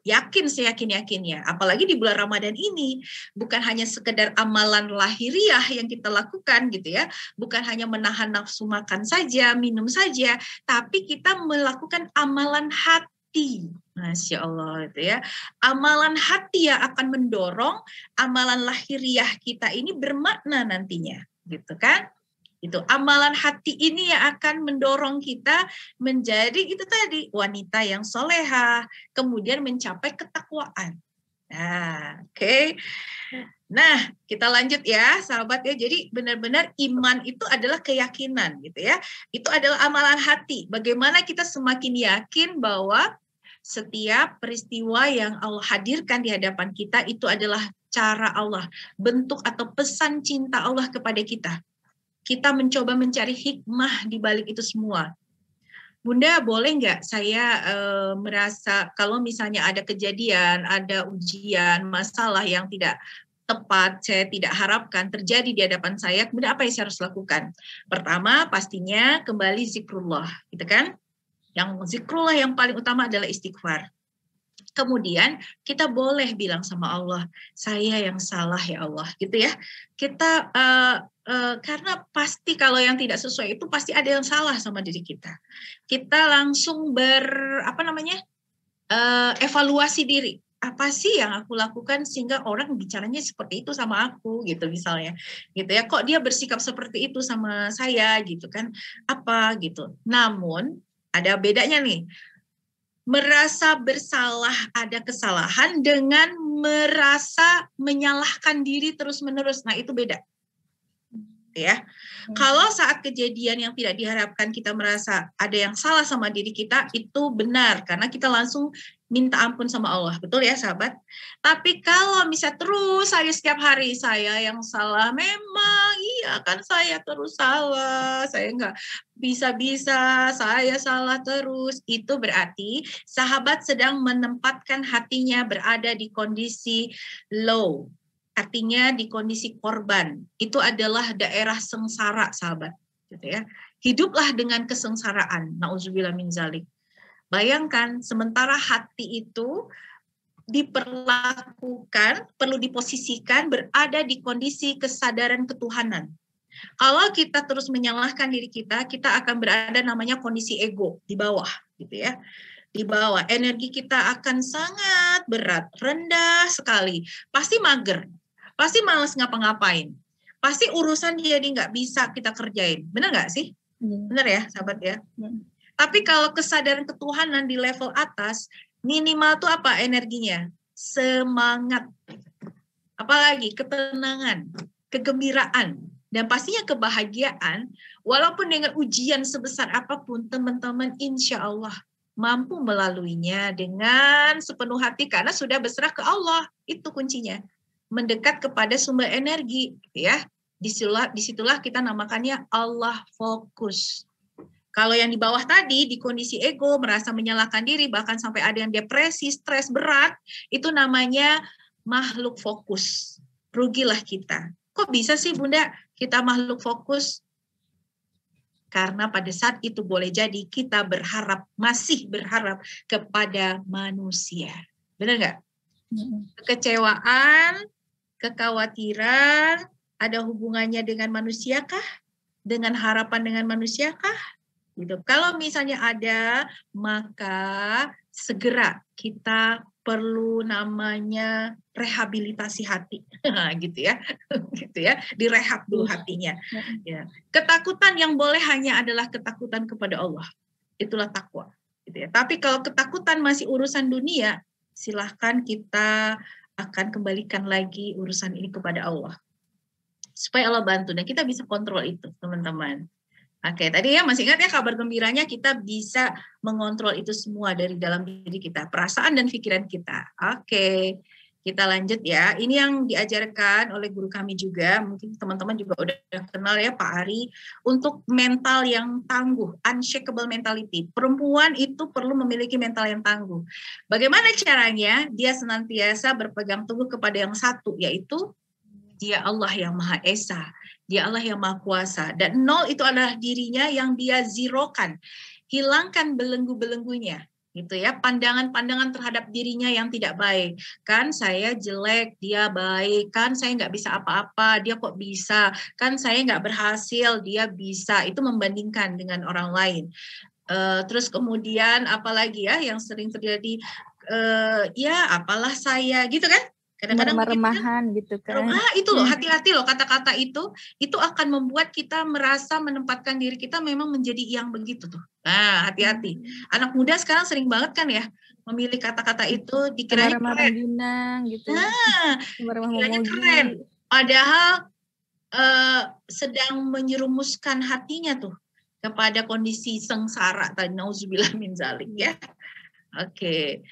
yakin seyakin-yakinnya, apalagi di bulan Ramadan ini, bukan hanya sekedar amalan lahiriah yang kita lakukan gitu ya, bukan hanya menahan nafsu makan saja, minum saja, tapi kita melakukan amalan hati. Masya Allah itu ya, amalan hati yang akan mendorong amalan lahiriah kita ini bermakna nantinya, gitu kan? Itu amalan hati ini yang akan mendorong kita menjadi itu tadi wanita yang solehah, kemudian mencapai ketakwaan. Nah, oke. Nah, kita lanjut ya, sahabat ya. Jadi benar-benar iman itu adalah keyakinan, gitu ya. Itu adalah amalan hati. Bagaimana kita semakin yakin bahwa setiap peristiwa yang Allah hadirkan di hadapan kita itu adalah cara Allah, bentuk atau pesan cinta Allah kepada kita. Kita mencoba mencari hikmah di balik itu semua. Bunda, boleh nggak saya merasa kalau misalnya ada kejadian, ada ujian, masalah yang tidak tepat, saya tidak harapkan terjadi di hadapan saya, kemudian apa yang saya harus lakukan? Pertama, pastinya kembali zikrullah, gitu kan? Yang zikrullah yang paling utama adalah istighfar. Kemudian kita boleh bilang sama Allah, saya yang salah ya Allah, gitu ya. Kita karena pasti kalau yang tidak sesuai itu pasti ada yang salah sama diri kita. Kita langsung evaluasi diri. Apa sih yang aku lakukan sehingga orang bicaranya seperti itu sama aku gitu misalnya. Gitu ya. Kok dia bersikap seperti itu sama saya gitu kan? Apa gitu. Namun ada bedanya nih. Merasa bersalah ada kesalahan dengan merasa menyalahkan diri terus-menerus. Nah, itu beda. Ya. Kalau saat kejadian yang tidak diharapkan kita merasa ada yang salah sama diri kita, itu benar karena kita langsung minta ampun sama Allah. Betul ya, sahabat? Tapi kalau misalnya terus saya setiap hari saya yang salah, memang iya kan saya terus salah. Saya nggak bisa-bisa, saya salah terus. Itu berarti sahabat sedang menempatkan hatinya berada di kondisi low. Artinya di kondisi korban. Itu adalah daerah sengsara, sahabat. Gitu ya. Hiduplah dengan kesengsaraan. Nauzubillah min zalik. Bayangkan, sementara hati itu diperlakukan, perlu diposisikan berada di kondisi kesadaran ketuhanan. Kalau kita terus menyalahkan diri kita akan berada namanya kondisi ego di bawah, gitu ya. Di bawah, energi kita akan sangat berat, rendah sekali, pasti mager, pasti malas ngapa-ngapain, pasti urusan jadi nggak bisa kita kerjain. Benar nggak sih? Benar ya, sahabat ya? Tapi kalau kesadaran ketuhanan di level atas, minimal tuh apa energinya? Semangat. Apalagi ketenangan, kegembiraan, dan pastinya kebahagiaan, walaupun dengan ujian sebesar apapun, teman-teman insya Allah mampu melaluinya dengan sepenuh hati karena sudah berserah ke Allah. Itu kuncinya. Mendekat kepada sumber energi, ya. Disitulah kita namakannya Allah fokus. Kalau yang di bawah tadi, di kondisi ego, merasa menyalahkan diri, bahkan sampai ada yang depresi, stres berat, itu namanya makhluk fokus. Rugilah kita. Kok bisa sih Bunda kita makhluk fokus? Karena pada saat itu boleh jadi kita masih berharap kepada manusia. Benar nggak? Kekecewaan, kekhawatiran, ada hubungannya dengan manusiakah? Dengan harapan dengan manusiakah? Gitu. Kalau misalnya ada, maka segera kita perlu namanya rehabilitasi hati, gitu ya, gitu ya, direhab dulu hatinya. Ya. Ketakutan yang boleh hanya adalah ketakutan kepada Allah, itulah takwa. Gitu ya. Tapi kalau ketakutan masih urusan dunia, silahkan kita akan kembalikan lagi urusan ini kepada Allah, supaya Allah bantu dan kita bisa kontrol itu, teman-teman. Oke, tadi ya masih ingat ya kabar gembiranya kita bisa mengontrol itu semua dari dalam diri kita, perasaan dan pikiran kita. Oke, kita lanjut ya. Ini yang diajarkan oleh guru kami juga, mungkin teman-teman juga udah kenal ya Pak Ari, untuk mental yang tangguh, unshakable mentality. Perempuan itu perlu memiliki mental yang tangguh. Bagaimana caranya? Dia senantiasa berpegang teguh kepada yang satu, yaitu Dia Allah yang Maha Esa. Dia Allah yang Maha Kuasa. Dan nol itu adalah dirinya yang dia zerokan. Hilangkan belenggu-belenggunya. Gitu ya, pandangan-pandangan terhadap dirinya yang tidak baik. Kan saya jelek, dia baik. Kan saya nggak bisa apa-apa, dia kok bisa. Kan saya nggak berhasil, dia bisa. Itu membandingkan dengan orang lain. Terus kemudian apalagi ya yang sering terjadi, ya apalah saya gitu kan. Kadang-kadang remah-remahan gitu kan. Itu loh, hati-hati loh kata-kata itu akan membuat kita merasa menempatkan diri kita memang menjadi yang begitu tuh. Nah, hati-hati. Anak muda sekarang sering banget kan ya memilih kata-kata itu dikiranya keren. Gitu. Nah, dikiranya keren. Padahal sedang menyerumuskan hatinya tuh kepada kondisi sengsara tadi, nauzubillah min zalik ya. Oke.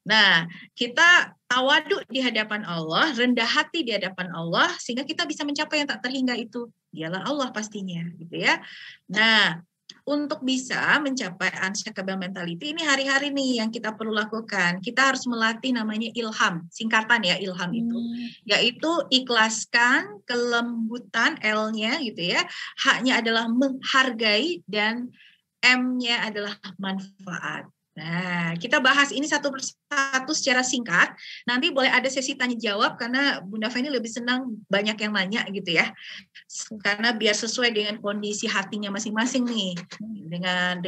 Nah, kita tawaduk di hadapan Allah, rendah hati di hadapan Allah, sehingga kita bisa mencapai yang tak terhingga itu. Dialah Allah pastinya, gitu ya. Nah, untuk bisa mencapai unshakable mentality, ini hari-hari nih yang kita perlu lakukan. Kita harus melatih namanya ilham, singkatan ya ilham itu. Yaitu ikhlaskan, kelembutan, L-nya gitu ya. H-nya adalah menghargai, dan M-nya adalah manfaat. Nah, kita bahas ini satu persatu secara singkat. Nanti boleh ada sesi tanya jawab karena Bunda Feni lebih senang banyak yang nanya gitu ya. Karena biar sesuai dengan kondisi hatinya masing-masing nih. Dengan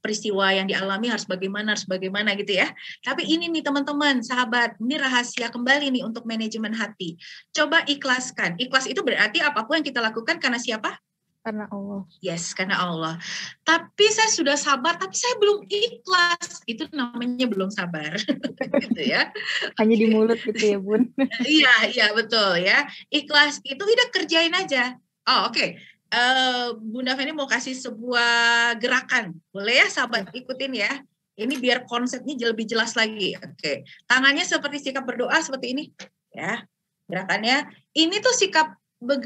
peristiwa yang dialami harus bagaimana gitu ya. Tapi ini nih teman-teman, sahabat, ini rahasia kembali nih untuk manajemen hati. Coba ikhlaskan. Ikhlas itu berarti apapun yang kita lakukan karena siapa? Karena Allah. Yes, karena Allah. Tapi saya sudah sabar, tapi saya belum ikhlas. Itu namanya belum sabar. Gitu ya. Hanya di mulut gitu ya, Bun. Iya, betul ya. Ikhlas itu udah kerjain aja. Oh, oke. Bunda Feni mau kasih sebuah gerakan. Boleh ya, sahabat ikutin ya. Ini biar konsepnya lebih jelas lagi. Oke. Tangannya seperti sikap berdoa seperti ini. Ya. Gerakannya. Ini tuh sikap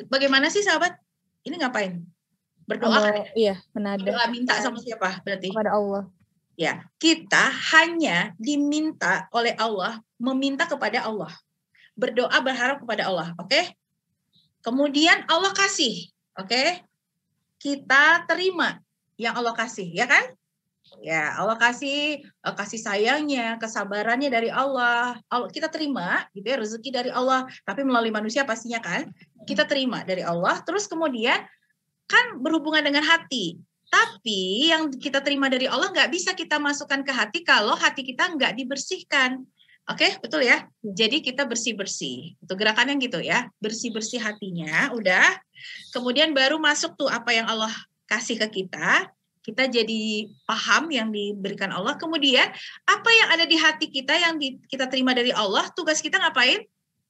bagaimana sih, sahabat? Ini ngapain? Berdoa. Iya, menada. Berdoa minta sama siapa berarti? Kepada Allah. Ya, kita hanya diminta oleh Allah, meminta kepada Allah. Berdoa berharap kepada Allah, oke? Kemudian Allah kasih, oke? Kita terima yang Allah kasih, ya kan? Ya, Allah kasih sayangnya, kesabarannya dari Allah. Kita terima, gitu ya, rezeki dari Allah, tapi melalui manusia pastinya kan? Kita terima dari Allah, terus kemudian kan berhubungan dengan hati. Tapi yang kita terima dari Allah nggak bisa kita masukkan ke hati kalau hati kita nggak dibersihkan. Oke, betul ya? Jadi kita bersih-bersih. Itu gerakannya gitu ya. Bersih-bersih hatinya, udah. Kemudian baru masuk tuh apa yang Allah kasih ke kita. Kita jadi paham yang diberikan Allah. Kemudian apa yang ada di hati kita yang kita terima dari Allah, tugas kita ngapain?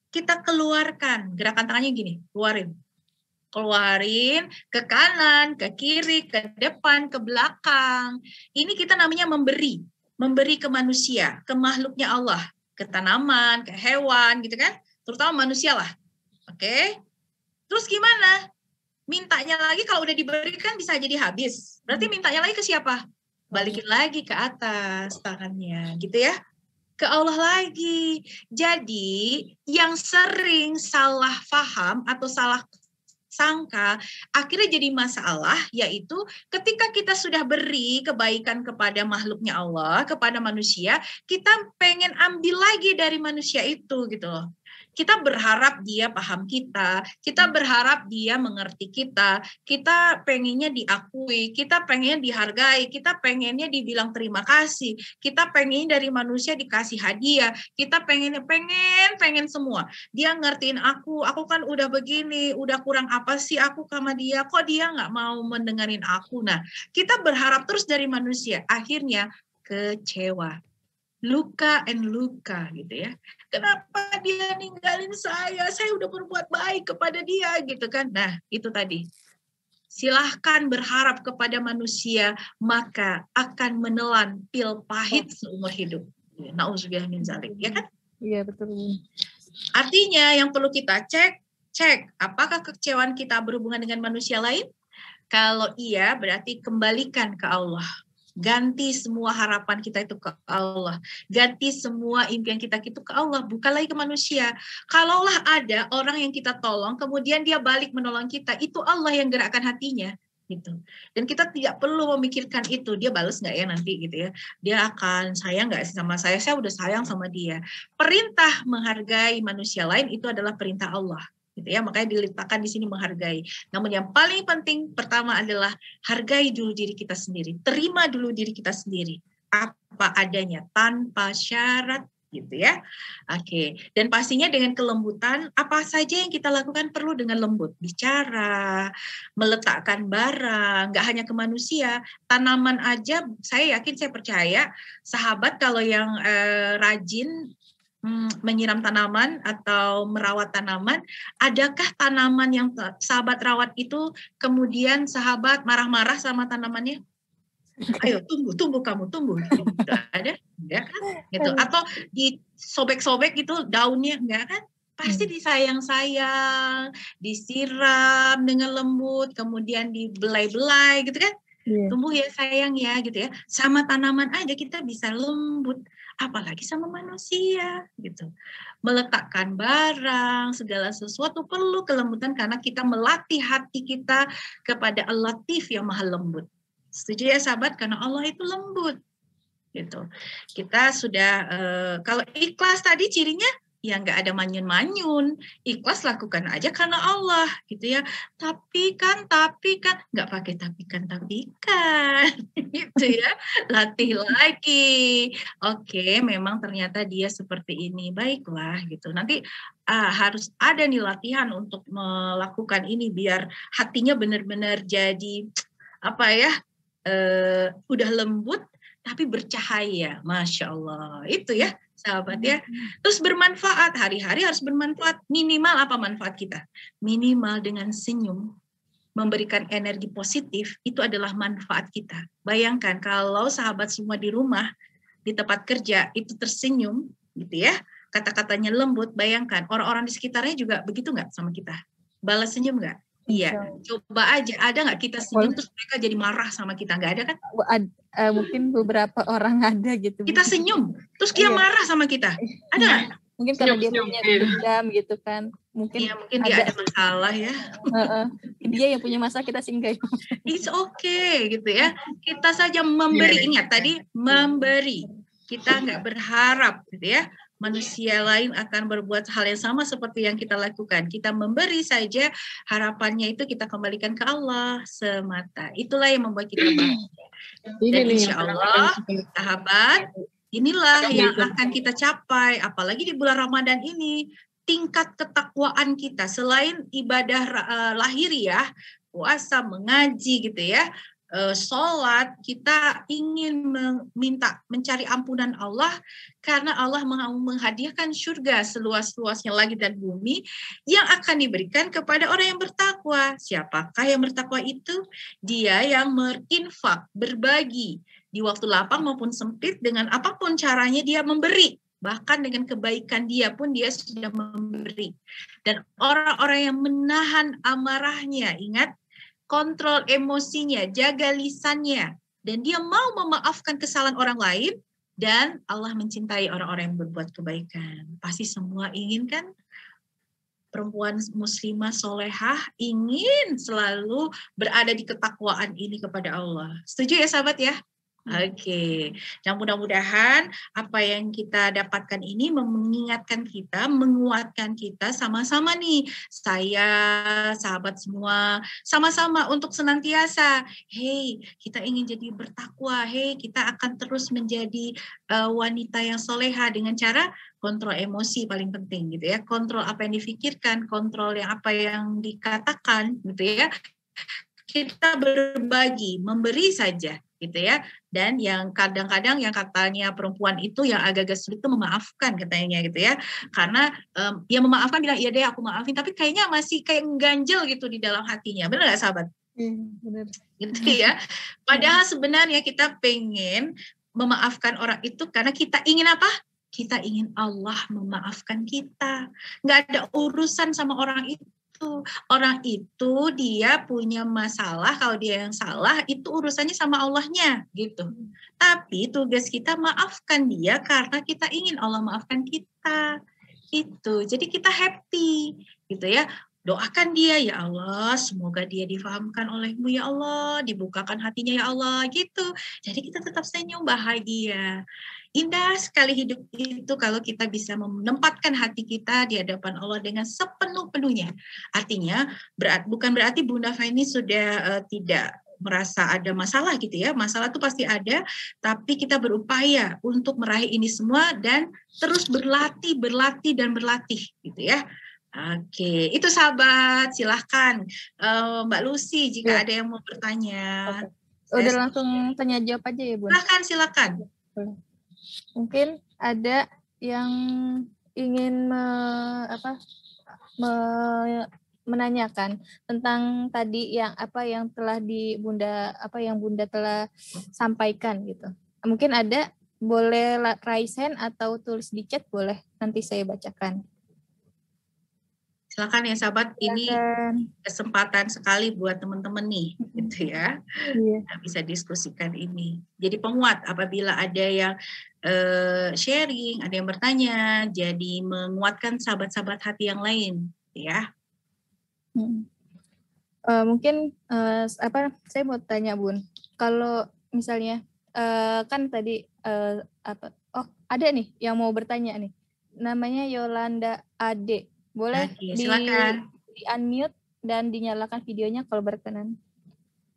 Kita keluarkan. Gerakan tangannya gini, keluarin ke kanan, ke kiri, ke depan, ke belakang. Ini kita namanya memberi ke manusia, ke makhluknya Allah, ke tanaman, ke hewan gitu kan, terutama manusia lah. Oke. Terus gimana? Mintanya lagi kalau udah diberikan bisa jadi habis. Berarti mintanya lagi ke siapa? Balikin lagi ke atas tangannya, gitu ya. Ke Allah lagi. Jadi yang sering salah paham atau salah sangka akhirnya jadi masalah, yaitu ketika kita sudah beri kebaikan kepada makhluknya Allah, kepada manusia, kita pengen ambil lagi dari manusia itu gitu loh. Kita berharap dia paham kita berharap dia mengerti kita pengennya diakui, kita pengennya dihargai, kita pengennya dibilang terima kasih, kita pengennya dari manusia dikasih hadiah, kita pengen semua. Dia ngertiin aku kan udah begini, udah kurang apa sih aku sama dia, kok dia nggak mau mendengarin aku. Nah, kita berharap terus dari manusia, akhirnya kecewa. Luka gitu ya. Kenapa dia ninggalin saya udah berbuat baik kepada dia gitu kan. Nah itu tadi, silahkan berharap kepada manusia maka akan menelan pil pahit seumur hidup. Na'udzubillah min dzalik, ya kan? Iya betul. Artinya yang perlu kita cek apakah kekecewaan kita berhubungan dengan manusia lain. Kalau iya berarti kembalikan ke Allah. Ganti semua harapan kita itu ke Allah. Ganti semua impian kita itu ke Allah. Bukan lagi ke manusia. Kalaulah ada orang yang kita tolong, kemudian dia balik menolong kita, itu Allah yang gerakkan hatinya. Gitu. Dan kita tidak perlu memikirkan itu. Dia balas nggak ya nanti gitu ya. Dia akan sayang nggak sama saya udah sayang sama dia. Perintah menghargai manusia lain itu adalah perintah Allah. Gitu ya, makanya diletakkan di sini menghargai. Namun yang paling penting pertama adalah hargai dulu diri kita sendiri, terima dulu diri kita sendiri apa adanya tanpa syarat gitu ya. Oke, dan pastinya dengan kelembutan, apa saja yang kita lakukan perlu dengan lembut, bicara, meletakkan barang, nggak hanya ke manusia, tanaman aja. Saya yakin, saya percaya sahabat kalau yang rajin menyiram tanaman atau merawat tanaman, adakah tanaman yang sahabat rawat itu kemudian sahabat marah-marah sama tanamannya? Ayo tumbuh kamu, tumbuh. Gitu. Ada? Enggak kan? Gitu. Atau disobek-sobek gitu daunnya, enggak kan? Pasti disayang-sayang, disiram dengan lembut, kemudian dibelai-belai gitu kan? Tumbuh ya sayang ya gitu ya. Sama tanaman aja kita bisa lembut, apalagi sama manusia gitu. Meletakkan barang, segala sesuatu perlu kelembutan karena kita melatih hati kita kepada Al-Latif yang maha lembut. Setuju ya sahabat? Karena Allah itu lembut. gitu. Kita sudah kalau ikhlas tadi cirinya ya nggak ada manyun-manyun, ikhlas lakukan aja karena Allah gitu ya. Tapi kan nggak pakai tapi kan gitu ya. Latih lagi. Oke, memang ternyata dia seperti ini, baiklah gitu. Nanti harus ada nih latihan untuk melakukan ini biar hatinya benar-benar jadi apa ya, udah lembut tapi bercahaya, Masya Allah. Itu ya, sahabat ya. Terus bermanfaat, hari-hari harus bermanfaat. Minimal apa manfaat kita? Minimal dengan senyum, memberikan energi positif, itu adalah manfaat kita. Bayangkan kalau sahabat semua di rumah, di tempat kerja, itu tersenyum, gitu ya. Kata-katanya lembut, bayangkan. Orang-orang di sekitarnya juga begitu nggak sama kita? Balas senyum nggak? Iya, coba aja. Ada nggak kita senyum terus mereka jadi marah sama kita? Nggak ada kan? Mungkin beberapa orang ada gitu. Kita senyum, terus dia marah sama kita. Ada nggak? Mungkin karena dia punya dendam gitu kan. Mungkin dia ada masalah ya. Dia yang punya masalah, kita singgah. It's okay gitu ya. Kita saja memberi. Ingat tadi, memberi. Kita nggak berharap gitu ya. Manusia lain akan berbuat hal yang sama seperti yang kita lakukan. Kita memberi saja, harapannya itu kita kembalikan ke Allah semata. Itulah yang membuat kita bahagia. Dan insya Allah, sahabat, inilah yang akan kita capai. Apalagi di bulan Ramadan ini, tingkat ketakwaan kita. Selain ibadah lahiriah, puasa, mengaji gitu ya, sholat, kita ingin mencari ampunan Allah karena Allah menghadiahkan surga seluas-luasnya langit dan bumi yang akan diberikan kepada orang yang bertakwa. Siapakah yang bertakwa itu? Dia yang berinfak, berbagi di waktu lapang maupun sempit, dengan apapun caranya dia memberi. Bahkan dengan kebaikan dia pun dia sudah memberi. Dan orang-orang yang menahan amarahnya, ingat, kontrol emosinya, jaga lisannya, dan dia mau memaafkan kesalahan orang lain, dan Allah mencintai orang-orang yang berbuat kebaikan. Pasti semua ingin kan? Perempuan muslimah solehah ingin selalu berada di ketakwaan ini kepada Allah. Setuju ya sahabat ya? Oke, dan mudah-mudahan apa yang kita dapatkan ini mengingatkan kita, menguatkan kita sama-sama nih, saya, sahabat semua, sama-sama untuk senantiasa, hey, kita ingin jadi bertakwa, hey, kita akan terus menjadi wanita yang soleha dengan cara kontrol emosi paling penting gitu ya, kontrol apa yang difikirkan, kontrol yang apa yang dikatakan gitu ya, kita berbagi, memberi saja gitu ya. Dan yang kadang-kadang yang katanya perempuan itu yang agak-agak sulit itu memaafkan katanya gitu ya, karena ya memaafkan, bilang iya deh aku maafin, tapi kayaknya masih kayak ganjel gitu di dalam hatinya. Benar nggak sahabat? Benar. Gitu ya. Padahal sebenarnya kita pengen memaafkan orang itu karena kita ingin apa? Kita ingin Allah memaafkan kita. Nggak ada urusan sama orang itu. Orang itu dia punya masalah, kalau dia yang salah itu urusannya sama Allahnya gitu. Tapi tugas kita maafkan dia karena kita ingin Allah maafkan kita. Itu. Jadi kita happy gitu ya. Doakan dia, ya Allah, semoga dia difahamkan oleh-Mu ya Allah, dibukakan hatinya ya Allah gitu. Jadi kita tetap senyum, bahagia. Indah sekali hidup itu kalau kita bisa menempatkan hati kita di hadapan Allah dengan sepenuh-penuhnya. Artinya bukan berarti Bunda Faini sudah tidak merasa ada masalah gitu ya. Masalah itu pasti ada, tapi kita berupaya untuk meraih ini semua dan terus berlatih gitu ya. Oke, itu sahabat, silahkan Mbak Lucy jika ada yang mau bertanya. Udah langsung tanya jawab aja ya Bun. Silakan. Mungkin ada yang ingin menanyakan tentang tadi yang telah Bunda telah sampaikan gitu. Mungkin ada, boleh raise hand atau tulis di chat, boleh nanti saya bacakan. Silakan ya sahabat, ini kesempatan sekali buat teman-teman nih, gitu ya. Bisa diskusikan ini. Jadi penguat apabila ada yang sharing, ada yang bertanya, jadi menguatkan sahabat-sahabat hati yang lain, ya. Mungkin saya mau tanya Bun, kalau misalnya kan tadi apa? Oh, ada nih yang mau bertanya nih. Namanya Yolanda Ade. Boleh Oke, silakan. di unmute dan dinyalakan videonya kalau berkenan.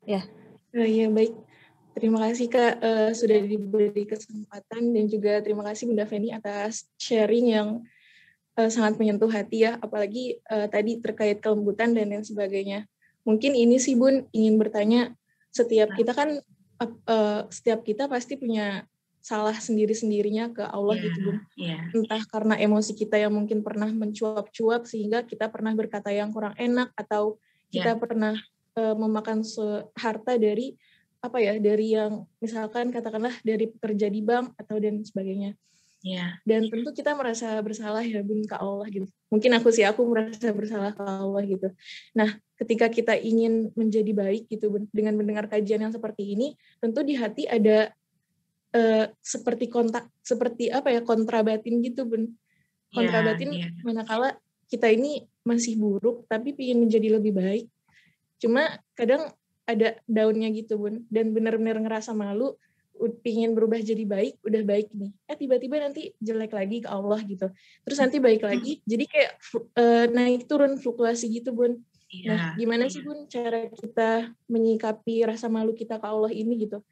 Ya. Iya, baik. Terima kasih Kak sudah diberi kesempatan, dan juga terima kasih Bunda Feni atas sharing yang sangat menyentuh hati ya, apalagi tadi terkait kelembutan dan lain sebagainya. Mungkin ini sih Bun ingin bertanya, setiap kita pasti punya salah sendiri-sendirinya ke Allah gitu Bun. Entah karena emosi kita yang mungkin pernah mencuap-cuap sehingga kita pernah berkata yang kurang enak, atau kita pernah memakan harta dari dari yang misalkan katakanlah dari pekerja di bank atau dan sebagainya. Dan tentu kita merasa bersalah ya Bun ke Allah gitu. Mungkin aku merasa bersalah ke Allah gitu. Nah, ketika kita ingin menjadi baik gitu Bun, dengan mendengar kajian yang seperti ini, tentu di hati ada seperti kontra batin gitu Bun. Kontra batin manakala kita ini masih buruk tapi ingin menjadi lebih baik. Cuma kadang ada daunnya gitu Bun, dan benar-benar ngerasa malu, pingin berubah jadi baik, udah baik nih, tiba-tiba nanti jelek lagi ke Allah gitu, terus nanti baik lagi, jadi kayak naik turun fluktuasi gitu Bun. Nah, gimana sih Bun cara kita menyikapi rasa malu kita ke Allah ini gitu,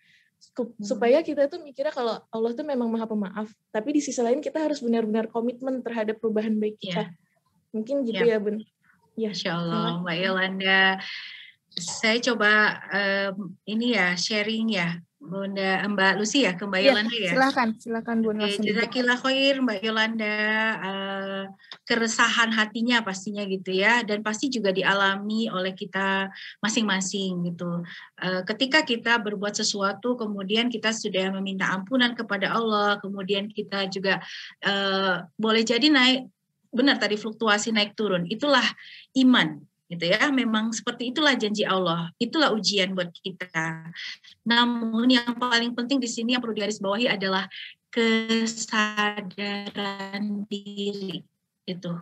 supaya kita tuh mikirnya kalau Allah tuh memang Maha Pemaaf, tapi di sisi lain kita harus benar-benar komitmen terhadap perubahan baik kita. Mungkin gitu ya Bun. Ya, Insya Allah Mbak Yolanda. Saya coba sharing ya, Bunda Mbak Lucy ya, ke Mbak Yolanda ya. Silakan Bun. Jazakillah khair Mbak Yolanda, keresahan hatinya pastinya gitu ya, dan pasti juga dialami oleh kita masing-masing gitu. Ketika kita berbuat sesuatu, kemudian kita sudah meminta ampunan kepada Allah, kemudian kita juga boleh jadi naik, benar tadi fluktuasi naik turun, itulah iman. Gitu ya, memang seperti itulah janji Allah, itulah ujian buat kita. Namun yang paling penting di sini yang perlu digarisbawahi adalah kesadaran diri itu.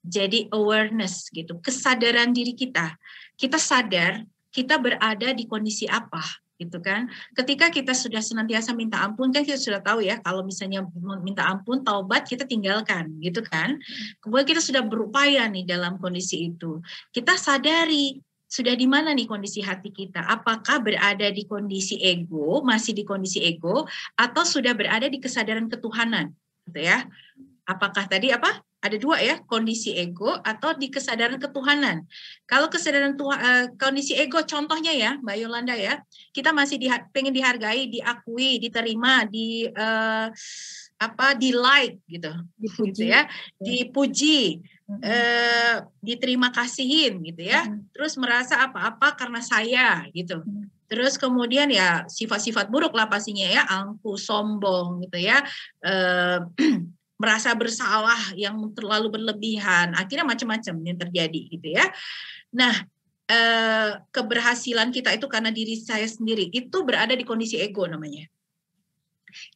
Jadi awareness gitu, kesadaran diri kita. Kita sadar kita berada di kondisi apa gitu kan. Ketika kita sudah senantiasa minta ampun, kan kita sudah tahu ya, kalau misalnya minta ampun, taubat, kita tinggalkan gitu kan. Kemudian kita sudah berupaya nih dalam kondisi itu. Kita sadari sudah di mana nih kondisi hati kita. Apakah berada di kondisi ego, masih di kondisi ego, atau sudah berada di kesadaran ketuhanan gitu ya. Apakah tadi ada dua ya, kondisi ego atau di kesadaran ketuhanan. Kalau kesadaran kondisi ego, contohnya ya Mbak Yolanda ya, kita masih pengen dihargai, diakui, diterima, di like gitu, dipuji. Gitu ya, dipuji, diterima kasihin gitu ya, terus merasa apa-apa karena saya gitu. Terus kemudian ya sifat-sifat buruk lah pastinya ya, angkuh, sombong gitu ya, merasa bersalah yang terlalu berlebihan, akhirnya macam-macam yang terjadi gitu ya. Nah, keberhasilan kita itu karena diri saya sendiri, itu berada di kondisi ego namanya.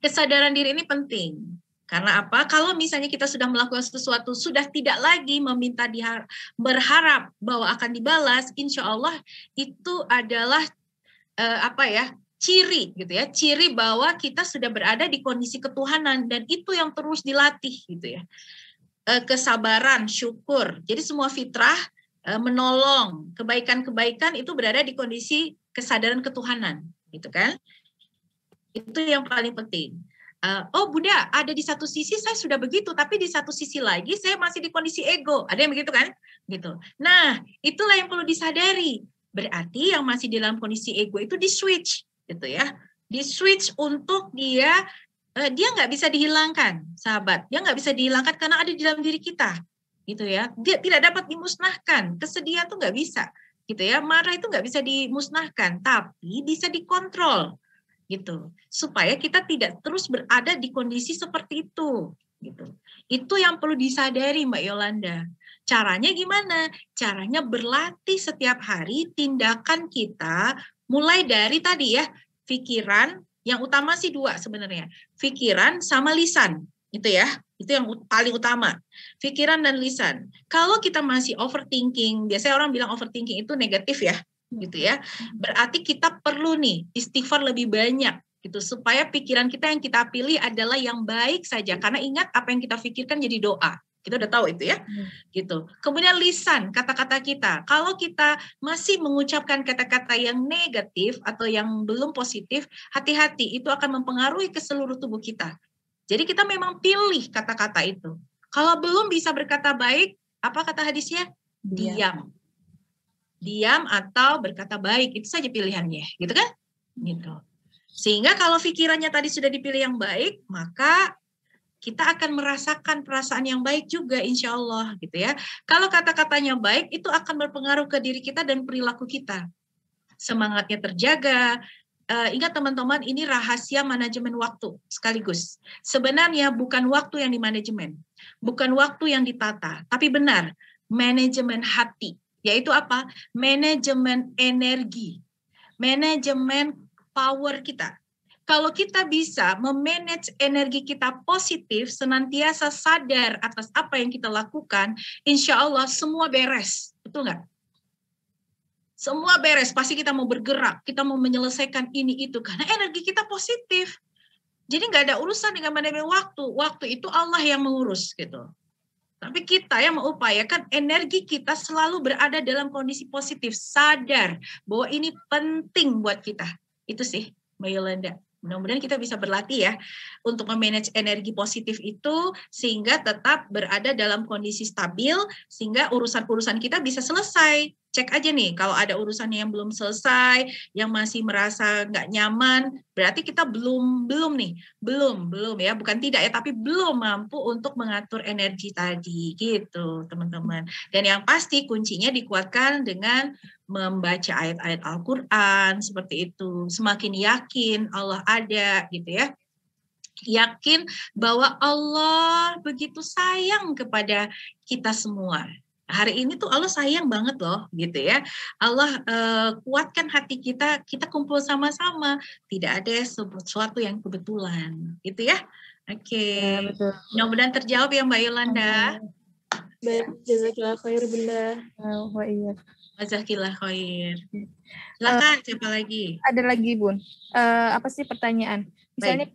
Kesadaran diri ini penting. Karena apa? Kalau misalnya kita sudah melakukan sesuatu, sudah tidak lagi meminta berharap bahwa akan dibalas, insya Allah itu adalah ciri gitu ya, ciri bahwa kita sudah berada di kondisi ketuhanan, dan itu yang terus dilatih gitu ya. Kesabaran, syukur. Jadi semua fitrah menolong, kebaikan-kebaikan itu berada di kondisi kesadaran ketuhanan, gitu kan? Itu yang paling penting. Bunda, ada di satu sisi saya sudah begitu, tapi di satu sisi lagi saya masih di kondisi ego. Ada yang begitu kan? Gitu. Nah, itulah yang perlu disadari. Berarti yang masih dalam kondisi ego itu di-switch. Gitu ya, di switch untuk dia nggak bisa dihilangkan, sahabat, dia nggak bisa dihilangkan karena ada di dalam diri kita, gitu ya, dia tidak dapat dimusnahkan, kesedihan tuh nggak bisa, gitu ya, marah itu nggak bisa dimusnahkan, tapi bisa dikontrol, gitu, supaya kita tidak terus berada di kondisi seperti itu, gitu. Itu yang perlu disadari Mbak Yolanda. Caranya gimana? Caranya berlatih setiap hari tindakan kita. Mulai dari tadi ya, pikiran, yang utama sih dua sebenarnya, pikiran sama lisan, itu ya, itu yang paling utama, pikiran dan lisan. Kalau kita masih overthinking, biasanya orang bilang overthinking itu negatif ya, gitu ya, berarti kita perlu nih istighfar lebih banyak, gitu, supaya pikiran kita yang kita pilih adalah yang baik saja, karena ingat apa yang kita pikirkan jadi doa. Kita udah tahu itu ya, gitu. Kemudian lisan, kata-kata kita. Kalau kita masih mengucapkan kata-kata yang negatif atau yang belum positif, hati-hati, itu akan mempengaruhi ke seluruh tubuh kita. Jadi kita memang pilih kata-kata itu. Kalau belum bisa berkata baik, apa kata hadisnya? Diam. Diam atau berkata baik, itu saja pilihannya, gitu kan? Gitu. Sehingga kalau pikirannya tadi sudah dipilih yang baik, maka kita akan merasakan perasaan yang baik juga, insya Allah, gitu ya. Kalau kata-katanya baik, itu akan berpengaruh ke diri kita dan perilaku kita. Semangatnya terjaga. Ingat teman-teman, ini rahasia manajemen waktu sekaligus. Sebenarnya bukan waktu yang dimanajemen, bukan waktu yang ditata, tapi benar, manajemen hati. Yaitu apa? Manajemen energi, manajemen power kita. Kalau kita bisa memanage energi kita positif, senantiasa sadar atas apa yang kita lakukan, insya Allah semua beres. Betul nggak? Semua beres, pasti kita mau bergerak, kita mau menyelesaikan ini itu, karena energi kita positif. Jadi nggak ada urusan dengan manajemen waktu. Waktu itu Allah yang mengurus gitu. Tapi kita yang mengupayakan energi kita selalu berada dalam kondisi positif, sadar bahwa ini penting buat kita. Itu sih, Mbak Yolanda. Mudah-mudahan kita bisa berlatih ya untuk memanage energi positif itu sehingga tetap berada dalam kondisi stabil sehingga urusan-urusan kita bisa selesai. Cek aja nih kalau ada urusannya yang belum selesai, yang masih merasa nggak nyaman, berarti kita belum ya, bukan tidak ya, tapi belum mampu untuk mengatur energi tadi gitu teman-teman. Dan yang pasti kuncinya dikuatkan dengan membaca ayat-ayat Al-Quran seperti itu, semakin yakin Allah ada gitu ya, yakin bahwa Allah begitu sayang kepada kita semua. Hari ini tuh Allah sayang banget loh gitu ya. Allah kuatkan hati kita, kita kumpul sama-sama, tidak ada sesuatu yang kebetulan gitu ya. Oke. Ya, mudah-mudahan terjawab ya Mbak Yolanda. Baik, jazakallah khair Bunda. Iya. Jazakallah khair. Silakan siapa lagi? Ada lagi Bun. Apa sih pertanyaan? Misalnya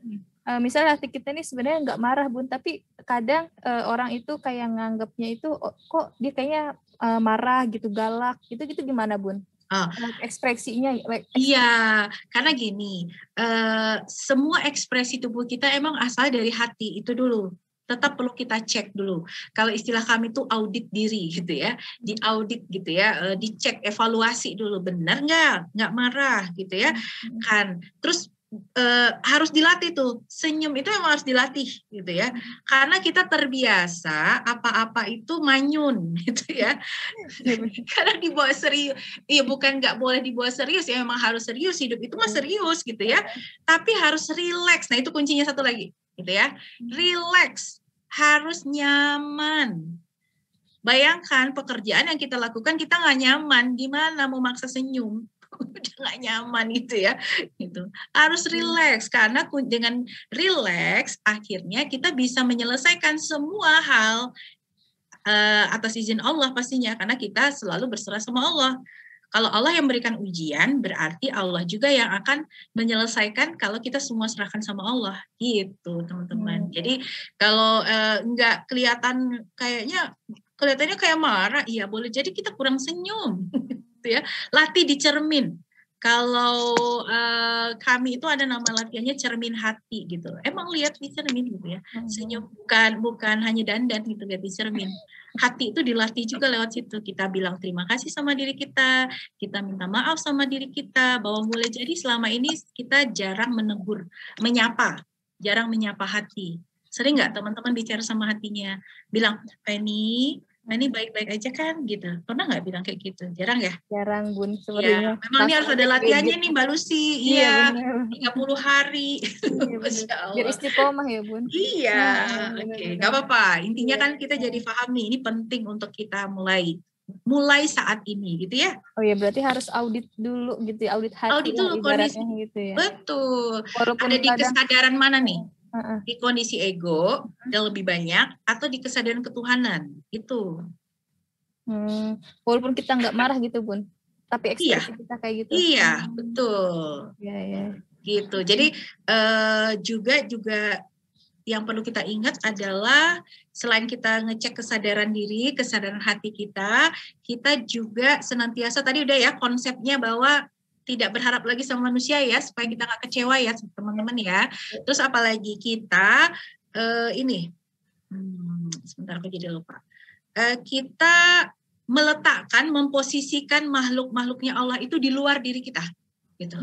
misalnya hati kita ini sebenarnya nggak marah Bun, tapi kadang orang itu kayak nganggapnya itu kok dia kayaknya marah gitu, galak gitu gimana Bun? Ekspresinya? Iya, karena gini, semua ekspresi tubuh kita emang asal dari hati itu dulu. Tetap perlu kita cek dulu. Kalau istilah kami itu audit diri gitu ya, diaudit gitu ya, dicek evaluasi dulu, benar nggak marah gitu ya, kan. Terus harus dilatih tuh, senyum itu memang harus dilatih gitu ya, karena kita terbiasa apa-apa itu manyun gitu ya, karena dibawa serius, iya bukan nggak boleh dibawa serius ya, memang harus serius, hidup itu mah serius gitu ya, tapi harus relax. Nah itu kuncinya satu lagi gitu ya, relax, harus nyaman. Bayangkan pekerjaan yang kita lakukan kita nggak nyaman, gimana mau maksa senyum? Udah nggak nyaman gitu ya, gitu. Harus relax, karena dengan relax akhirnya kita bisa menyelesaikan semua hal atas izin Allah pastinya, karena kita selalu berserah sama Allah. Kalau Allah yang memberikan ujian, berarti Allah juga yang akan menyelesaikan kalau kita semua serahkan sama Allah, gitu teman-teman. Jadi kalau nggak kelihatannya kayak marah, iya boleh jadi kita kurang senyum. Ya, latih di cermin. Kalau kami itu ada nama latihannya cermin hati gitu. Emang lihat di cermin gitu ya. Senyum bukan hanya dandan gitu, lihat di cermin. Hati itu dilatih juga lewat situ. Kita bilang terima kasih sama diri kita minta maaf sama diri kita, bahwa mulai jadi selama ini kita jarang menegur, jarang menyapa hati. Sering nggak teman-teman bicara sama hatinya, bilang, Penny baik-baik aja kan gitu. Pernah nggak bilang kayak gitu? Jarang ya? Jarang Bun sebenarnya. Ya, memang ini harus ada latihannya nih Mbak Lucy. Iya, 30 hari. Masya Allah. Biar istiqomah ya Bun. Iya, oke. Nggak apa-apa. Intinya kan kita jadi paham nih, ini penting untuk kita mulai saat ini gitu ya. Oh ya, berarti harus audit dulu gitu ya, audit hati. Audit dulu kondisi gitu ya. Betul. Walaupun ada di kesadaran mana nih? Di kondisi ego yang lebih banyak atau di kesadaran ketuhanan itu. Walaupun kita nggak marah gitu Bun, tapi ekspresi kita kayak gitu. Iya, betul. Iya. gitu. Jadi juga yang perlu kita ingat adalah selain kita ngecek kesadaran diri, kesadaran hati kita juga senantiasa tadi udah ya konsepnya bahwa tidak berharap lagi sama manusia ya, supaya kita nggak kecewa ya teman-teman ya. Terus apalagi kita sebentar aku jadi lupa. Kita meletakkan, memposisikan makhluk-makhluknya Allah itu di luar diri kita, gitu.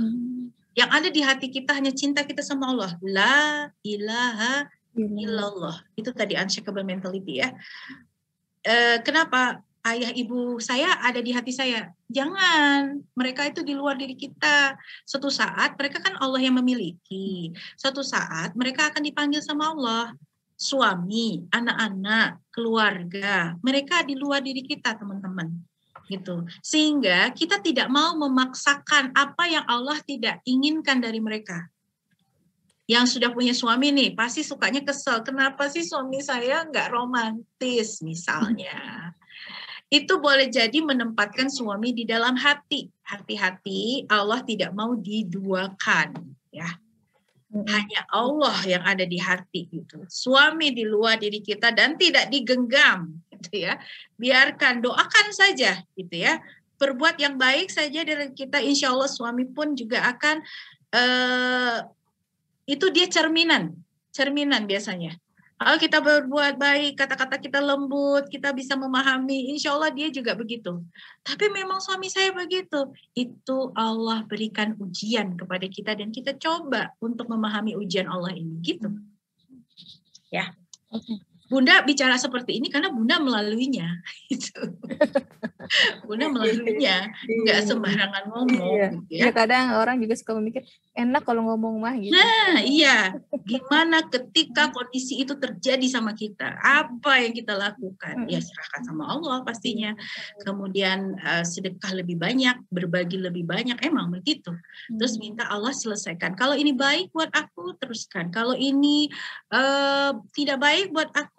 Yang ada di hati kita hanya cinta kita sama Allah. La ilaha illallah. Itu tadi unshakable mentality ya. Kenapa ayah ibu saya ada di hati saya? Jangan. Mereka itu di luar diri kita. Suatu saat mereka kan Allah yang memiliki. Suatu saat mereka akan dipanggil sama Allah. Suami, anak-anak, keluarga, mereka di luar diri kita, teman-teman. Gitu. Sehingga kita tidak mau memaksakan apa yang Allah tidak inginkan dari mereka. Yang sudah punya suami nih, pasti sukanya kesel. Kenapa sih suami saya nggak romantis, misalnya. Itu boleh jadi menempatkan suami di dalam hati. Hati-hati, Allah tidak mau diduakan, ya. Hanya Allah yang ada di hati gitu. Suami di luar diri kita dan tidak digenggam gitu ya. Biarkan, doakan saja gitu ya. Berbuat yang baik saja dari kita, insya Allah suami pun juga akan itu dia cerminan biasanya. Kalau kita berbuat baik, kata-kata kita lembut, kita bisa memahami, insya Allah dia juga begitu. Tapi memang suami saya begitu. Itu Allah berikan ujian kepada kita dan kita coba untuk memahami ujian Allah ini. Gitu. Ya. Okay. Bunda bicara seperti ini karena Bunda melaluinya. Bunda melaluinya, nggak sembarangan ngomong. Iya. Gitu ya. Kadang orang juga suka memikir, enak kalau ngomong mah gitu. Nah, iya. Gimana ketika kondisi itu terjadi sama kita? Apa yang kita lakukan? Ya serahkan sama Allah pastinya. Kemudian sedekah lebih banyak, berbagi lebih banyak. Emang begitu. Terus minta Allah selesaikan. Kalau ini baik buat aku, teruskan. Kalau ini tidak baik buat aku,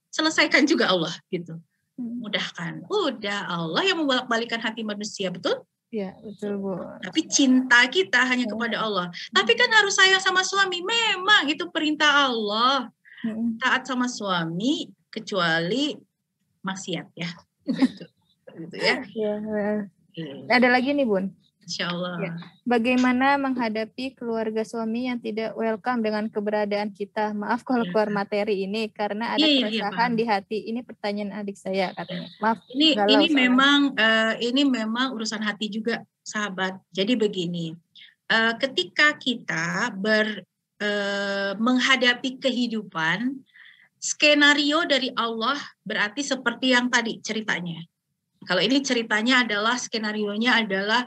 selesaikan juga Allah gitu. Mudahkan. Udah Allah yang membolak-balikan hati manusia, betul? Iya, betul Bu. Tapi cinta kita hanya kepada Allah. Tapi kan harus sayang sama suami. Memang itu perintah Allah. Taat sama suami kecuali maksiat ya. Gitu ya. Ada lagi nih Bun. Insya Allah. Ya. Bagaimana menghadapi keluarga suami yang tidak welcome dengan keberadaan kita? Maaf kalau keluar materi ini karena ada keresahan di hati. Ini pertanyaan adik saya katanya. Maaf. Ini memang urusan hati juga, sahabat. Jadi begini, ketika kita menghadapi kehidupan, skenario dari Allah berarti seperti yang tadi ceritanya. Kalau ini ceritanya adalah skenarionya adalah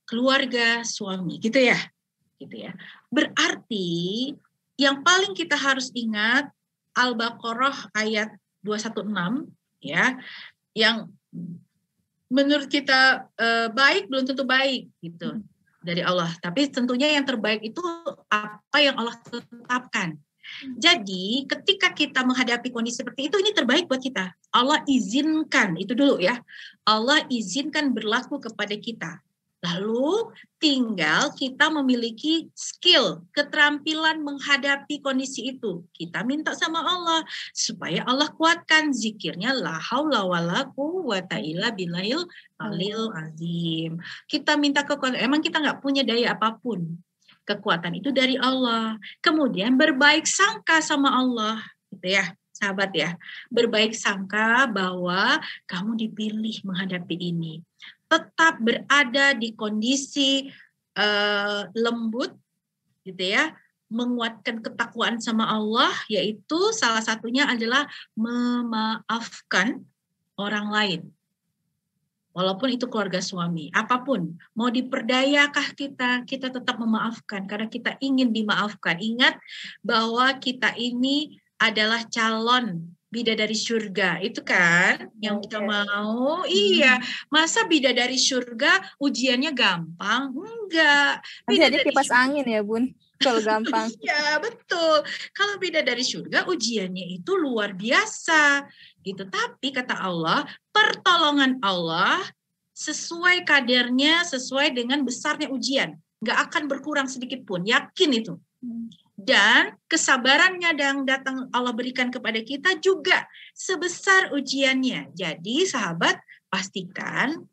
keluarga suami, gitu ya. Berarti yang paling kita harus ingat Al-Baqarah ayat 216 ya, yang menurut kita baik belum tentu baik gitu dari Allah. Tapi tentunya yang terbaik itu apa yang Allah tetapkan. Jadi ketika kita menghadapi kondisi seperti itu, ini terbaik buat kita. Allah izinkan, itu dulu ya. Allah izinkan berlaku kepada kita. Lalu tinggal kita memiliki skill, keterampilan menghadapi kondisi itu. Kita minta sama Allah supaya Allah kuatkan zikirnya la haula wala quwwata illa billahil aliyil azim. Kita minta kekuatan, emang kita nggak punya daya apapun. Kekuatan itu dari Allah. Kemudian berbaik sangka sama Allah, gitu ya, sahabat ya. Berbaik sangka bahwa kamu dipilih menghadapi ini. Tetap berada di kondisi lembut, gitu ya, menguatkan ketakwaan sama Allah, yaitu salah satunya adalah memaafkan orang lain. Walaupun itu keluarga suami, apapun, mau diperdayakah kita tetap memaafkan karena kita ingin dimaafkan. Ingat bahwa kita ini adalah calon bidadari surga, itu kan yang kita mau. Iya, masa bidadari surga ujiannya gampang? Enggak. Jadi kipas angin ya Bun, kalau gampang. Iya, betul. Kalau bidadari surga ujiannya itu luar biasa gitu. Tapi kata Allah, pertolongan Allah sesuai kadarnya, sesuai dengan besarnya ujian. nggak akan berkurang sedikit pun, yakin itu. Dan kesabarannya yang datang Allah berikan kepada kita juga sebesar ujiannya. Jadi sahabat, pastikan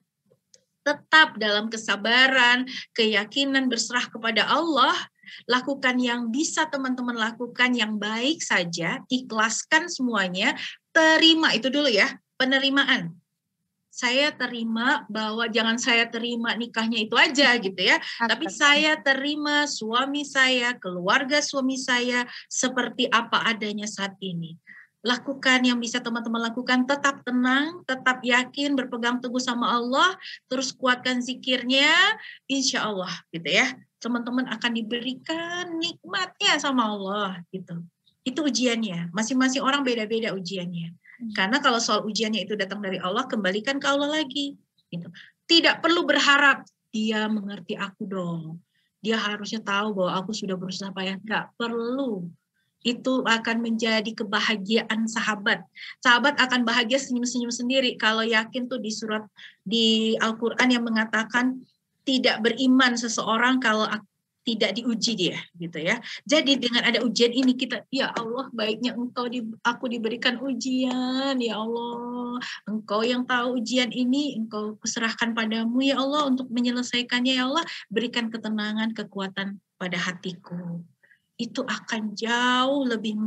tetap dalam kesabaran, keyakinan, berserah kepada Allah. Lakukan yang bisa teman-teman lakukan, yang baik saja, ikhlaskan semuanya, terima itu dulu ya, penerimaan. Saya terima bahwa jangan saya terima nikahnya itu aja gitu ya, tapi saya terima suami saya, keluarga suami saya seperti apa adanya saat ini. Lakukan yang bisa teman-teman lakukan, tetap tenang, tetap yakin, berpegang teguh sama Allah, terus kuatkan zikirnya, insya Allah gitu ya. Teman-teman akan diberikan nikmatnya sama Allah gitu. Itu ujiannya, masing-masing orang beda-beda ujiannya. Karena kalau soal ujiannya itu datang dari Allah, kembalikan ke Allah lagi. Gitu. Tidak perlu berharap, dia mengerti aku dong. Dia harusnya tahu bahwa aku sudah berusaha payah. Nggak perlu. Itu akan menjadi kebahagiaan sahabat. Sahabat akan bahagia senyum-senyum sendiri. Kalau yakin tuh di surat di Al-Quran yang mengatakan tidak beriman seseorang kalau tidak diuji dia, gitu ya. Jadi dengan ada ujian ini kita, ya Allah, baiknya aku diberikan ujian, ya Allah. Engkau yang tahu ujian ini, Engkau kuserahkan padamu, ya Allah, untuk menyelesaikannya, ya Allah. Berikan ketenangan, kekuatan pada hatiku. Itu akan jauh lebih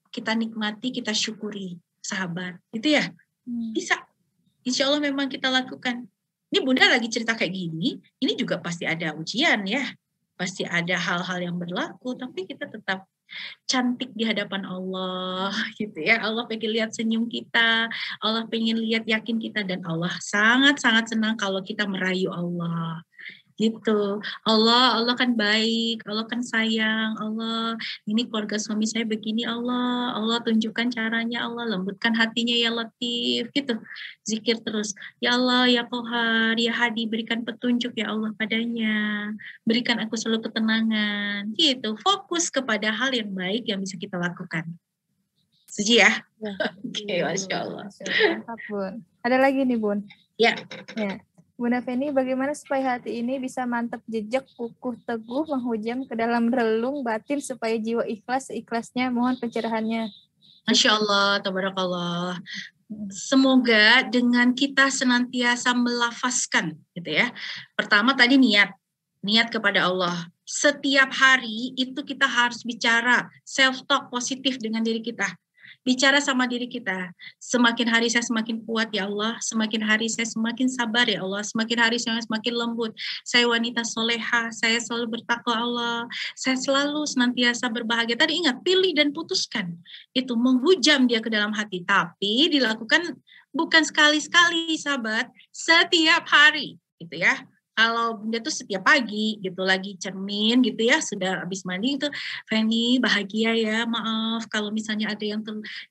kita nikmati, kita syukuri, sahabat. Itu ya, bisa. Insya Allah memang kita lakukan. Ini Bunda lagi cerita kayak gini, ini juga pasti ada ujian ya. Pasti ada hal-hal yang berlaku, tapi kita tetap cantik di hadapan Allah, gitu ya. Allah pengen lihat senyum kita, Allah pengen lihat yakin kita, dan Allah sangat-sangat senang kalau kita merayu Allah. Gitu. Allah kan baik, Allah kan sayang, Allah ini keluarga suami saya begini, Allah tunjukkan caranya, Allah lembutkan hatinya ya Latif, gitu. Zikir terus, ya Allah, ya Qahar, ya Hadi, berikan petunjuk ya Allah padanya, berikan aku selalu ketenangan, gitu. Fokus kepada hal yang baik yang bisa kita lakukan. Setuju ya? Oke, Masya Allah. Bun. Ada lagi nih Bun. Ya. Bunda Feni, bagaimana supaya hati ini bisa mantap jejak, kukuh, teguh, menghujam ke dalam relung batin supaya jiwa ikhlas seikhlasnya, mohon pencerahannya. Masya Allah, tabarakallah. Semoga dengan kita senantiasa melafazkan, gitu ya. Pertama tadi niat kepada Allah. Setiap hari itu kita harus bicara self-talk positif dengan diri kita. Bicara sama diri kita, semakin hari saya semakin kuat ya Allah, semakin hari saya semakin sabar ya Allah, semakin hari saya semakin lembut, saya wanita soleha, saya selalu bertakwa Allah, saya selalu senantiasa berbahagia. Tadi ingat, pilih dan putuskan, itu menghujam dia ke dalam hati, tapi dilakukan bukan sekali-sekali sahabat, setiap hari gitu ya. Kalau Bunda tuh setiap pagi gitu lagi cermin gitu ya, sudah habis mandi itu, Feni bahagia ya, maaf kalau misalnya ada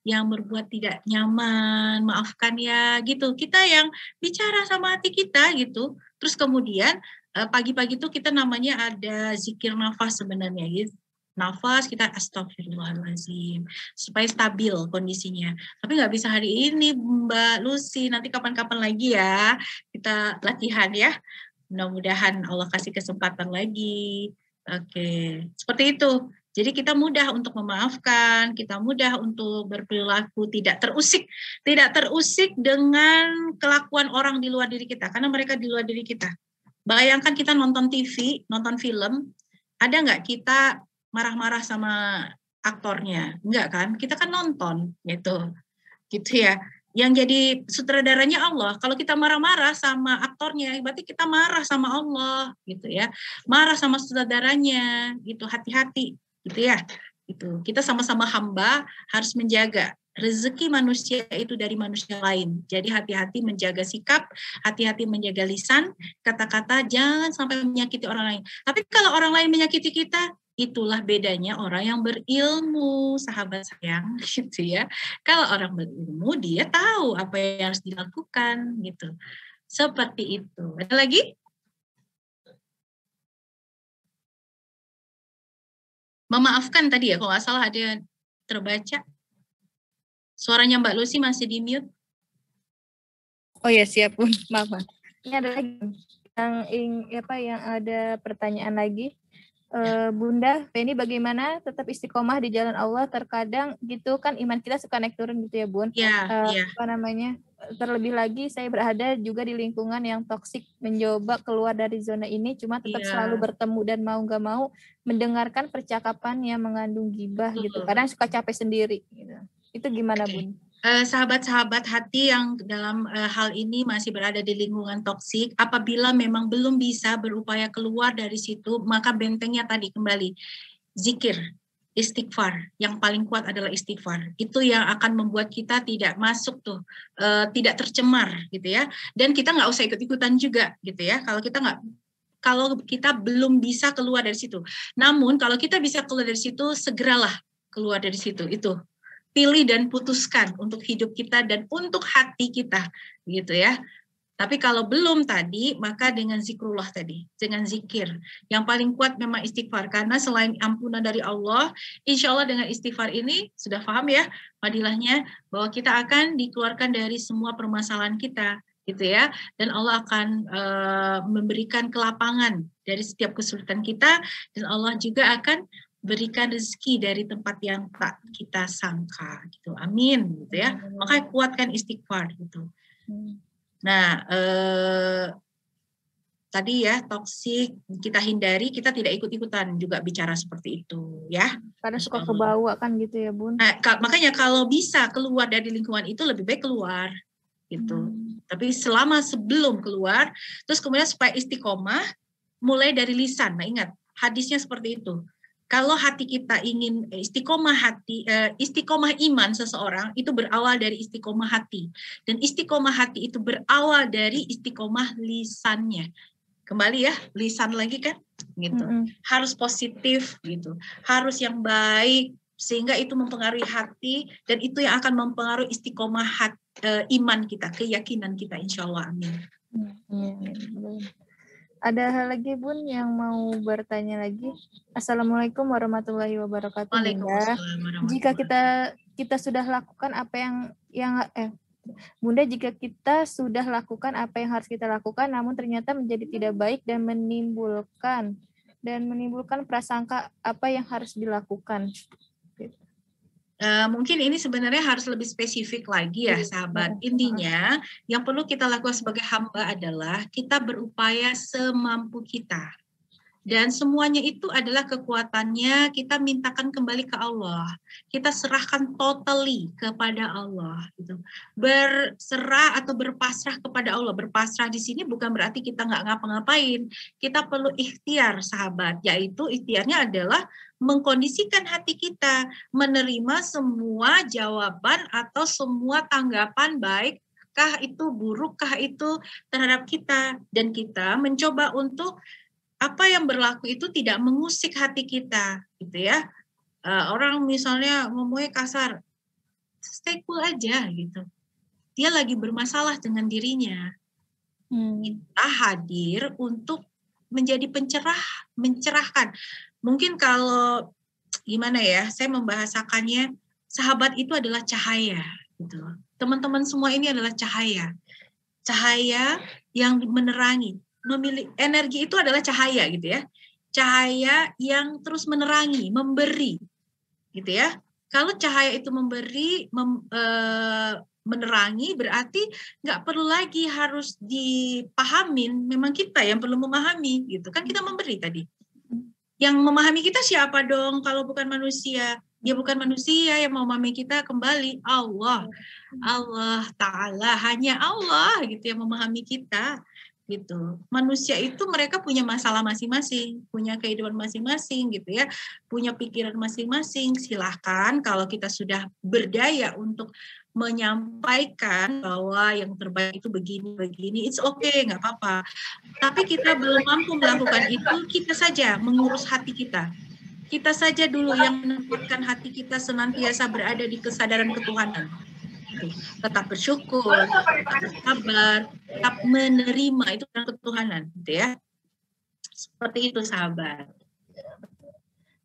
yang berbuat tidak nyaman, maafkan ya gitu. Kita yang bicara sama hati kita gitu. Terus kemudian pagi-pagi tuh kita namanya ada zikir nafas sebenarnya gitu. Nafas kita astagfirullahaladzim supaya stabil kondisinya. Tapi nggak bisa hari ini Mbak Lucy, nanti kapan-kapan lagi ya kita latihan ya. Mudah-mudahan Allah kasih kesempatan lagi. Oke, seperti itu. Jadi kita mudah untuk memaafkan, kita mudah untuk berperilaku tidak terusik dengan kelakuan orang di luar diri kita, karena mereka di luar diri kita. Bayangkan kita nonton TV, nonton film, ada nggak kita marah-marah sama aktornya? Enggak kan? Kita kan nonton gitu ya. Yang jadi sutradaranya Allah. Kalau kita marah-marah sama aktornya, berarti kita marah sama Allah, gitu ya. Marah sama sutradaranya, gitu. Hati-hati, gitu ya. Gitu. Kita sama-sama hamba harus menjaga rezeki manusia itu dari manusia lain. Jadi hati-hati menjaga sikap, hati-hati menjaga lisan, kata-kata, jangan sampai menyakiti orang lain. Tapi kalau orang lain menyakiti kita, itulah bedanya orang yang berilmu, sahabat sayang, gitu ya. Kalau orang berilmu, dia tahu apa yang harus dilakukan, gitu. Seperti itu. Ada lagi? Memaafkan tadi ya, kalau nggak salah ada yang terbaca. Suaranya Mbak Lucy masih di mute. Oh ya, siap Bun. Maaf. Ini ada lagi. yang ada pertanyaan lagi. Bunda, ini bagaimana tetap istiqomah di jalan Allah? Terkadang gitu kan iman kita suka naik turun gitu ya Bun. Terlebih lagi saya berada juga di lingkungan yang toksik, mencoba keluar dari zona ini, cuma tetap selalu bertemu dan mau nggak mau mendengarkan percakapan yang mengandung gibah gitu. Kadang suka capek sendiri. Gitu. Itu gimana Bun? Sahabat-sahabat hati yang dalam hal ini masih berada di lingkungan toksik, apabila memang belum bisa berupaya keluar dari situ, maka bentengnya tadi kembali, zikir, istighfar. Yang paling kuat adalah istighfar. Itu yang akan membuat kita tidak masuk tuh, tidak tercemar gitu ya. Dan kita nggak usah ikut-ikutan juga gitu ya. Kalau kita belum bisa keluar dari situ. Namun kalau kita bisa keluar dari situ, segeralah keluar dari situ. Itu. Pilih dan putuskan untuk hidup kita dan untuk hati kita gitu ya. Tapi kalau belum tadi, maka dengan zikrullah tadi, dengan zikir. Yang paling kuat memang istighfar, karena selain ampunan dari Allah, insya Allah dengan istighfar ini, sudah paham ya fadilahnya, bahwa kita akan dikeluarkan dari semua permasalahan kita gitu ya. Dan Allah akan memberikan kelapangan dari setiap kesulitan kita, dan Allah juga akan berikan rezeki dari tempat yang tak kita sangka gitu. Amin gitu ya. Makanya kuatkan istighfar gitu. Nah, tadi ya toksik kita hindari, kita tidak ikut-ikutan juga bicara seperti itu ya. Karena suka kebawa kan gitu ya Bun. Nah, makanya kalau bisa keluar dari lingkungan itu lebih baik keluar gitu. Tapi sebelum keluar, terus kemudian supaya istiqomah mulai dari lisan. Nah ingat hadisnya seperti itu. Kalau hati kita ingin istiqomah iman seseorang itu berawal dari istiqomah hati. Dan istiqomah hati itu berawal dari istiqomah lisannya. Kembali ya, lisan lagi kan gitu. Harus positif gitu. Harus yang baik sehingga itu mempengaruhi hati dan itu yang akan mempengaruhi istiqomah iman kita, keyakinan kita insyaallah. Amin. Ada hal lagi Bun yang mau bertanya lagi? Assalamualaikum warahmatullahi wabarakatuh. Jika kita sudah lakukan apa Bunda, jika kita sudah lakukan apa yang harus kita lakukan, namun ternyata menjadi tidak baik dan menimbulkan prasangka apa yang harus dilakukan. Mungkin ini sebenarnya harus lebih spesifik lagi ya sahabat. Intinya yang perlu kita lakukan sebagai hamba adalah kita berupaya semampu kita. Dan semuanya itu adalah kekuatannya kita mintakan kembali ke Allah. Kita serahkan totally kepada Allah. Gitu. Berserah atau berpasrah kepada Allah. Berpasrah di sini bukan berarti kita nggak ngapa-ngapain. Kita perlu ikhtiar sahabat. Yaitu ikhtiarnya adalah mengkondisikan hati kita. Menerima semua jawaban atau semua tanggapan baik. Kah itu buruk, kah itu terhadap kita. Dan kita mencoba untuk apa yang berlaku itu tidak mengusik hati kita, gitu ya. Orang misalnya ngomongnya kasar, stay cool aja, gitu. Dia lagi bermasalah dengan dirinya. Kita hadir untuk menjadi mencerahkan. Mungkin kalau gimana ya, saya membahasakannya, sahabat itu adalah cahaya, gitu. Teman-teman semua ini adalah cahaya yang menerangi. Energi itu adalah cahaya gitu ya, cahaya yang terus menerangi, memberi gitu ya. Kalau cahaya itu memberi, menerangi, berarti nggak perlu lagi harus dipahamin, memang kita yang perlu memahami gitu kan, kita memberi tadi. Yang memahami kita siapa dong kalau bukan manusia? Ya bukan manusia yang memahami kita, kembali Allah Ta'ala, hanya Allah gitu yang memahami kita gitu. Manusia itu mereka punya masalah masing-masing, punya kehidupan masing-masing gitu ya, punya pikiran masing-masing. Silahkan kalau kita sudah berdaya untuk menyampaikan bahwa yang terbaik itu begini, it's okay, nggak apa-apa. Tapi kita belum mampu melakukan itu, kita saja mengurus hati kita. Kita saja dulu yang menempatkan hati kita senantiasa berada di kesadaran ketuhanan. Tetap bersyukur, tetap bersabar, tetap menerima, itu ketuhanan, gitu ya. Seperti itu sahabat.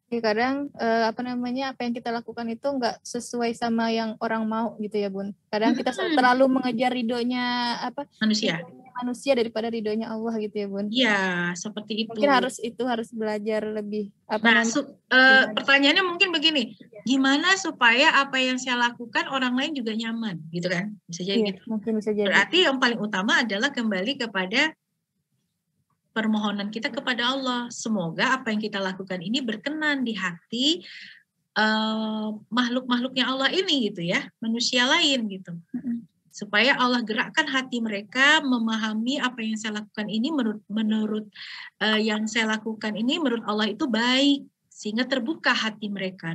Kadang apa yang kita lakukan itu nggak sesuai sama yang orang mau gitu ya Bun. Kadang kita terlalu mengejar ridhonya manusia daripada ridhonya Allah gitu ya Bun. Iya, seperti itu. Mungkin harus belajar lebih pertanyaannya mungkin begini, gimana supaya apa yang saya lakukan orang lain juga nyaman gitu kan? Bisa jadi gitu. Mungkin bisa jadi. Berarti yang paling utama adalah kembali kepada permohonan kita kepada Allah. Semoga apa yang kita lakukan ini berkenan di hati makhluk-makhluknya Allah ini gitu ya, manusia lain gitu. Supaya Allah gerakkan hati mereka memahami apa yang saya lakukan ini menurut yang saya lakukan ini menurut Allah itu baik, sehingga terbuka hati mereka.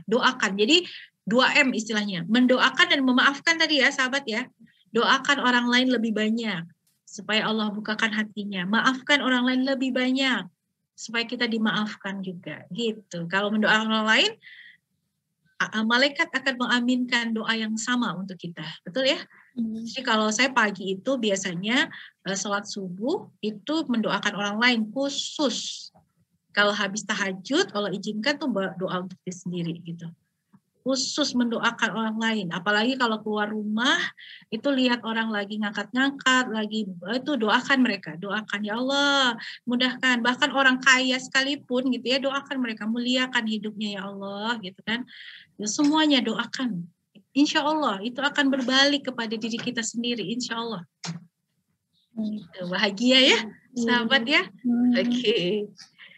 Doakan. Jadi 2M istilahnya, mendoakan dan memaafkan tadi ya sahabat ya. Doakan orang lain lebih banyak supaya Allah bukakan hatinya. Maafkan orang lain lebih banyak supaya kita dimaafkan juga gitu. Kalau mendoakan orang lain, malaikat akan mengaminkan doa yang sama untuk kita, betul ya? Jadi kalau saya pagi itu biasanya sholat subuh itu mendoakan orang lain khusus. Kalau habis tahajud, Allah izinkan tuh doa untuk diri sendiri gitu. Khusus mendoakan orang lain. Apalagi kalau keluar rumah itu lihat orang lagi ngangkat-ngangkat, lagi itu doakan mereka. Doakan ya Allah, mudahkan. Bahkan orang kaya sekalipun gitu ya, doakan mereka, muliakan hidupnya ya Allah gitu kan. Ya, semuanya doakan. Insya Allah itu akan berbalik kepada diri kita sendiri. Insya Allah. Bahagia ya, sahabat ya. Oke.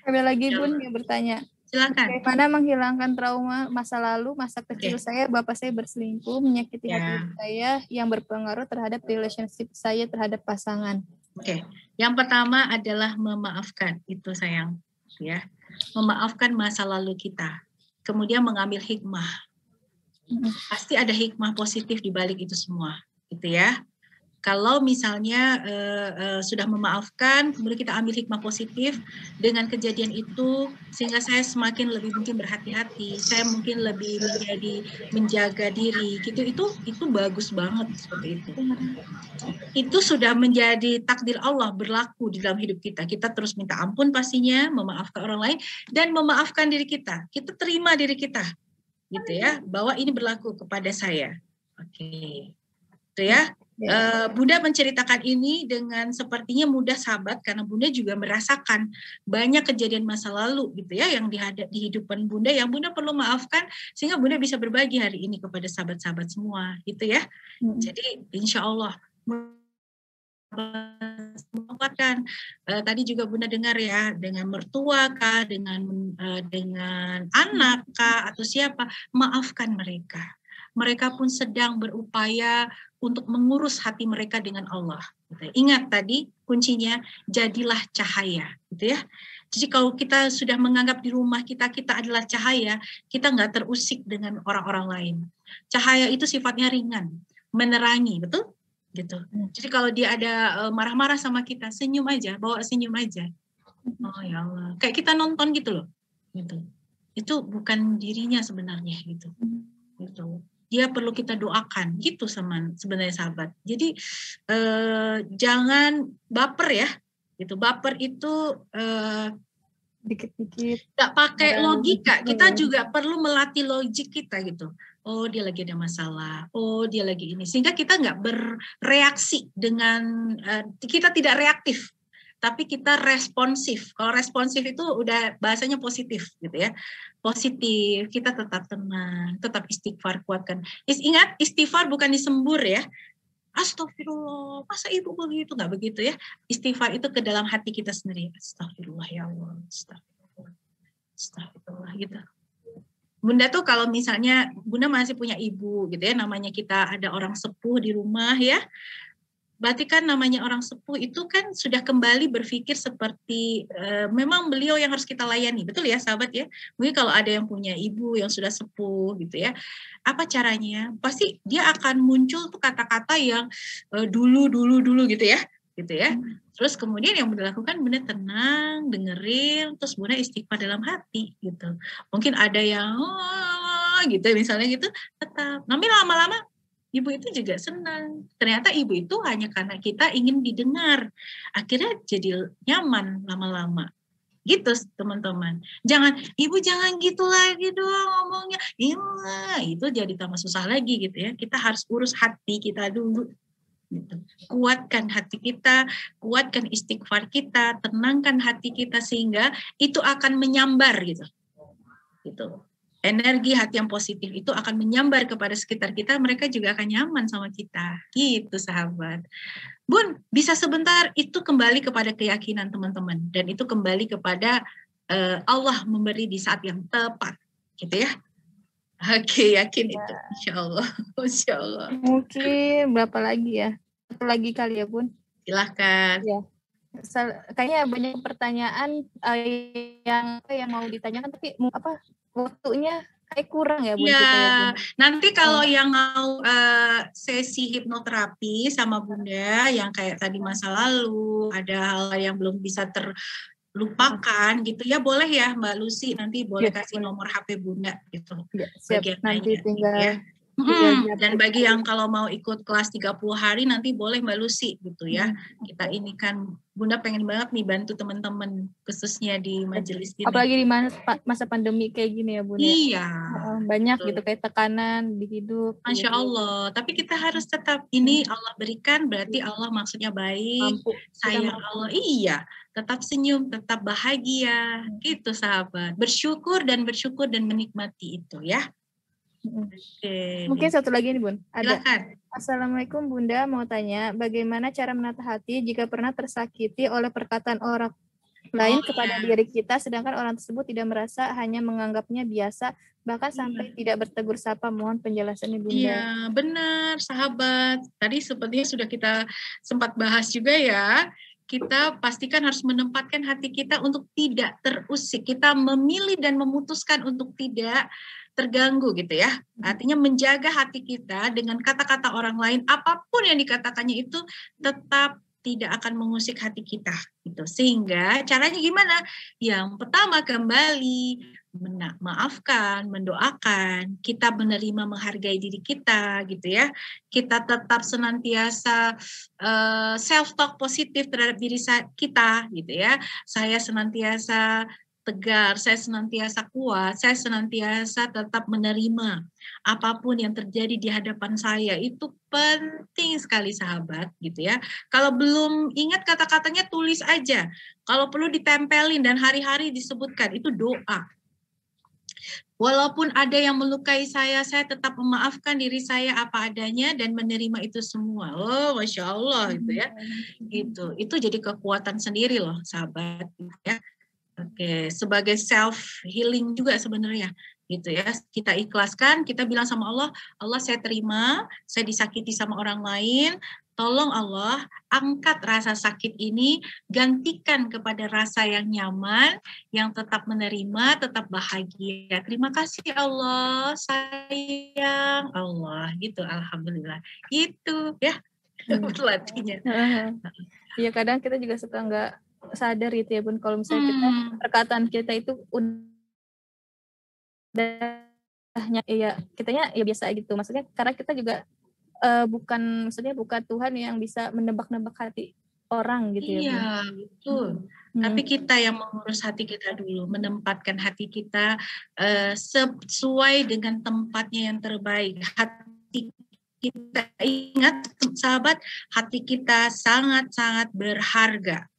Ada lagi Bun yang bertanya. Silakan. Bagaimana menghilangkan trauma masa lalu, masa kecil saya, bapak saya berselingkuh, menyakiti hati saya yang berpengaruh terhadap relationship saya terhadap pasangan. Oke. Yang pertama adalah memaafkan, itu sayang ya. Memaafkan masa lalu kita. Kemudian mengambil hikmah. Pasti ada hikmah positif di balik itu semua, gitu ya. Kalau misalnya sudah memaafkan, kemudian kita ambil hikmah positif dengan kejadian itu, sehingga saya semakin lebih mungkin berhati-hati, saya mungkin lebih menjaga diri, gitu. Itu bagus banget seperti itu. Itu sudah menjadi takdir Allah berlaku di dalam hidup kita. Kita terus minta ampun pastinya, memaafkan orang lain dan memaafkan diri kita. Kita terima diri kita, gitu ya, bahwa ini berlaku kepada saya. Oke, itu ya. Bunda menceritakan ini dengan sepertinya mudah sahabat karena Bunda juga merasakan banyak kejadian masa lalu gitu ya yang di hidupan Bunda yang Bunda perlu maafkan sehingga Bunda bisa berbagi hari ini kepada sahabat-sahabat semua gitu ya. Jadi insya Allah menguatkan. Tadi juga Bunda dengar ya, dengan mertua kah, dengan anak kah atau siapa, maafkan mereka. Mereka pun sedang berupaya untuk mengurus hati mereka dengan Allah. Ingat tadi kuncinya, jadilah cahaya, gitu ya. Jadi kalau kita sudah menganggap di rumah kita adalah cahaya, kita nggak terusik dengan orang-orang lain. Cahaya itu sifatnya ringan, menerangi, betul? Gitu. Jadi kalau dia ada marah-marah sama kita, senyum aja, bawa senyum aja. Oh ya Allah, kayak kita nonton gitu loh. Gitu. Itu bukan dirinya sebenarnya gitu. Gitu. Dia perlu kita doakan gitu sebenarnya sahabat. Jadi jangan baper ya. Gitu. Baper itu dikit-dikit nggak pakai logika. Kita juga perlu melatih logik kita gitu. Oh dia lagi ada masalah. Oh dia lagi ini. Sehingga kita nggak bereaksi dengan kita tidak reaktif. Tapi kita responsif. Kalau responsif itu udah bahasanya positif gitu ya. Positif, kita tetap tenang, tetap istighfar, kuatkan. Ingat, istighfar bukan disembur ya. Astagfirullah, masa ibu begitu? Nggak begitu ya. Istighfar itu ke dalam hati kita sendiri. Astagfirullah ya Allah, astagfirullah gitu. Bunda tuh kalau misalnya Bunda masih punya ibu gitu ya, namanya kita ada orang sepuh di rumah ya. Berarti kan namanya orang sepuh itu kan sudah kembali berpikir seperti memang beliau yang harus kita layani. Betul ya sahabat ya? Mungkin kalau ada yang punya ibu yang sudah sepuh gitu ya. Apa caranya? Pasti dia akan muncul tuh kata-kata yang dulu gitu ya. Gitu ya. Terus kemudian yang Bunda lakukan, Bunda tenang, dengerin, terus Bunda istighfar dalam hati gitu. Mungkin ada yang gitu misalnya gitu, tetap. Tapi lama-lama ibu itu juga senang. Ternyata ibu itu hanya karena kita ingin didengar. Akhirnya jadi nyaman lama-lama. Gitu teman-teman. Ibu jangan gitu lagi dong ngomongnya. Iya, itu jadi tambah susah lagi gitu ya. Kita harus urus hati kita dulu. Gitu. Kuatkan hati kita, kuatkan istighfar kita, tenangkan hati kita sehingga itu akan menyambar gitu. Energi hati yang positif itu akan menyambar kepada sekitar kita, mereka juga akan nyaman sama kita. Gitu sahabat. Bun, bisa sebentar, itu kembali kepada keyakinan teman-teman dan itu kembali kepada Allah memberi di saat yang tepat, gitu ya. Oke, yakin itu, insya Allah. Insya Allah. Mungkin berapa lagi ya? Satu lagi kali ya, Bun. Silahkan. Ya. Kayaknya banyak pertanyaan yang mau ditanyakan, tapi waktunya kayak kurang ya, Bun. Ya, kita ya, Bun. Nanti kalau yang mau sesi hipnoterapi sama Bunda, yang kayak tadi masa lalu, ada hal yang belum bisa lupakan gitu ya, boleh ya Mbak Lucy, nanti boleh kasih nomor HP Bunda gitu. Ya, siap. Nanti tinggal ya. Dan bagi yang kalau mau ikut kelas 30 hari nanti boleh Mbak Lucy gitu ya. Kita ini kan Bunda pengen banget nih bantu teman-teman khususnya di majelis ini. Apalagi di masa pandemi kayak gini ya Bunda. Iya. Banyak gitu kayak tekanan di hidup. Masya Allah. Tapi kita harus tetap ini Allah berikan, berarti Allah maksudnya baik. Sayang Allah. Iya. Tetap senyum, tetap bahagia, gitu sahabat. Bersyukur dan menikmati itu ya. Okay. Mungkin satu lagi nih Bun. Silakan. Assalamualaikum Bunda, mau tanya bagaimana cara menata hati jika pernah tersakiti oleh perkataan orang lain kepada diri kita, sedangkan orang tersebut tidak merasa, hanya menganggapnya biasa, bahkan sampai tidak bertegur sapa. Mohon penjelasannya Bunda. Iya, benar sahabat. Tadi sepertinya sudah kita sempat bahas juga ya. Kita pastikan harus menempatkan hati kita untuk tidak terusik. Kita memilih dan memutuskan untuk tidak terganggu gitu ya. Artinya menjaga hati kita dengan kata-kata orang lain, apapun yang dikatakannya itu tetap tidak akan mengusik hati kita gitu. Sehingga caranya gimana? Yang pertama kembali maafkan, mendoakan, kita menerima, menghargai diri kita gitu ya. Kita tetap senantiasa self talk positif terhadap diri kita gitu ya. Saya senantiasa tegar, saya senantiasa kuat, saya senantiasa tetap menerima apapun yang terjadi di hadapan saya. Itu penting sekali sahabat gitu ya. Kalau belum ingat kata-katanya tulis aja. Kalau perlu ditempelin dan hari-hari disebutkan, itu doa. Walaupun ada yang melukai saya tetap memaafkan diri saya apa adanya dan menerima itu semua. Oh, Masya Allah gitu ya. Gitu. Itu jadi kekuatan sendiri loh sahabat gitu ya. Oke, sebagai self healing juga sebenarnya gitu ya. Kita ikhlaskan, kita bilang sama Allah, Allah saya terima, saya disakiti sama orang lain, tolong Allah angkat rasa sakit ini, gantikan kepada rasa yang nyaman, yang tetap menerima, tetap bahagia. Terima kasih Allah, sayang Allah gitu. Alhamdulillah. Itu ya pelatihnya. Iya, kadang kita juga suka nggak sadar gitu ya Bun, kalau misalnya kita perkataan kita itu udahnya ya kitanya ya biasa gitu, maksudnya karena kita juga bukan Tuhan yang bisa menebak-nebak hati orang gitu ya Bun. Iya betul. Tapi kita yang mengurus hati kita dulu, menempatkan hati kita sesuai dengan tempatnya yang terbaik. Hati kita, ingat sahabat, hati kita sangat-sangat berharga.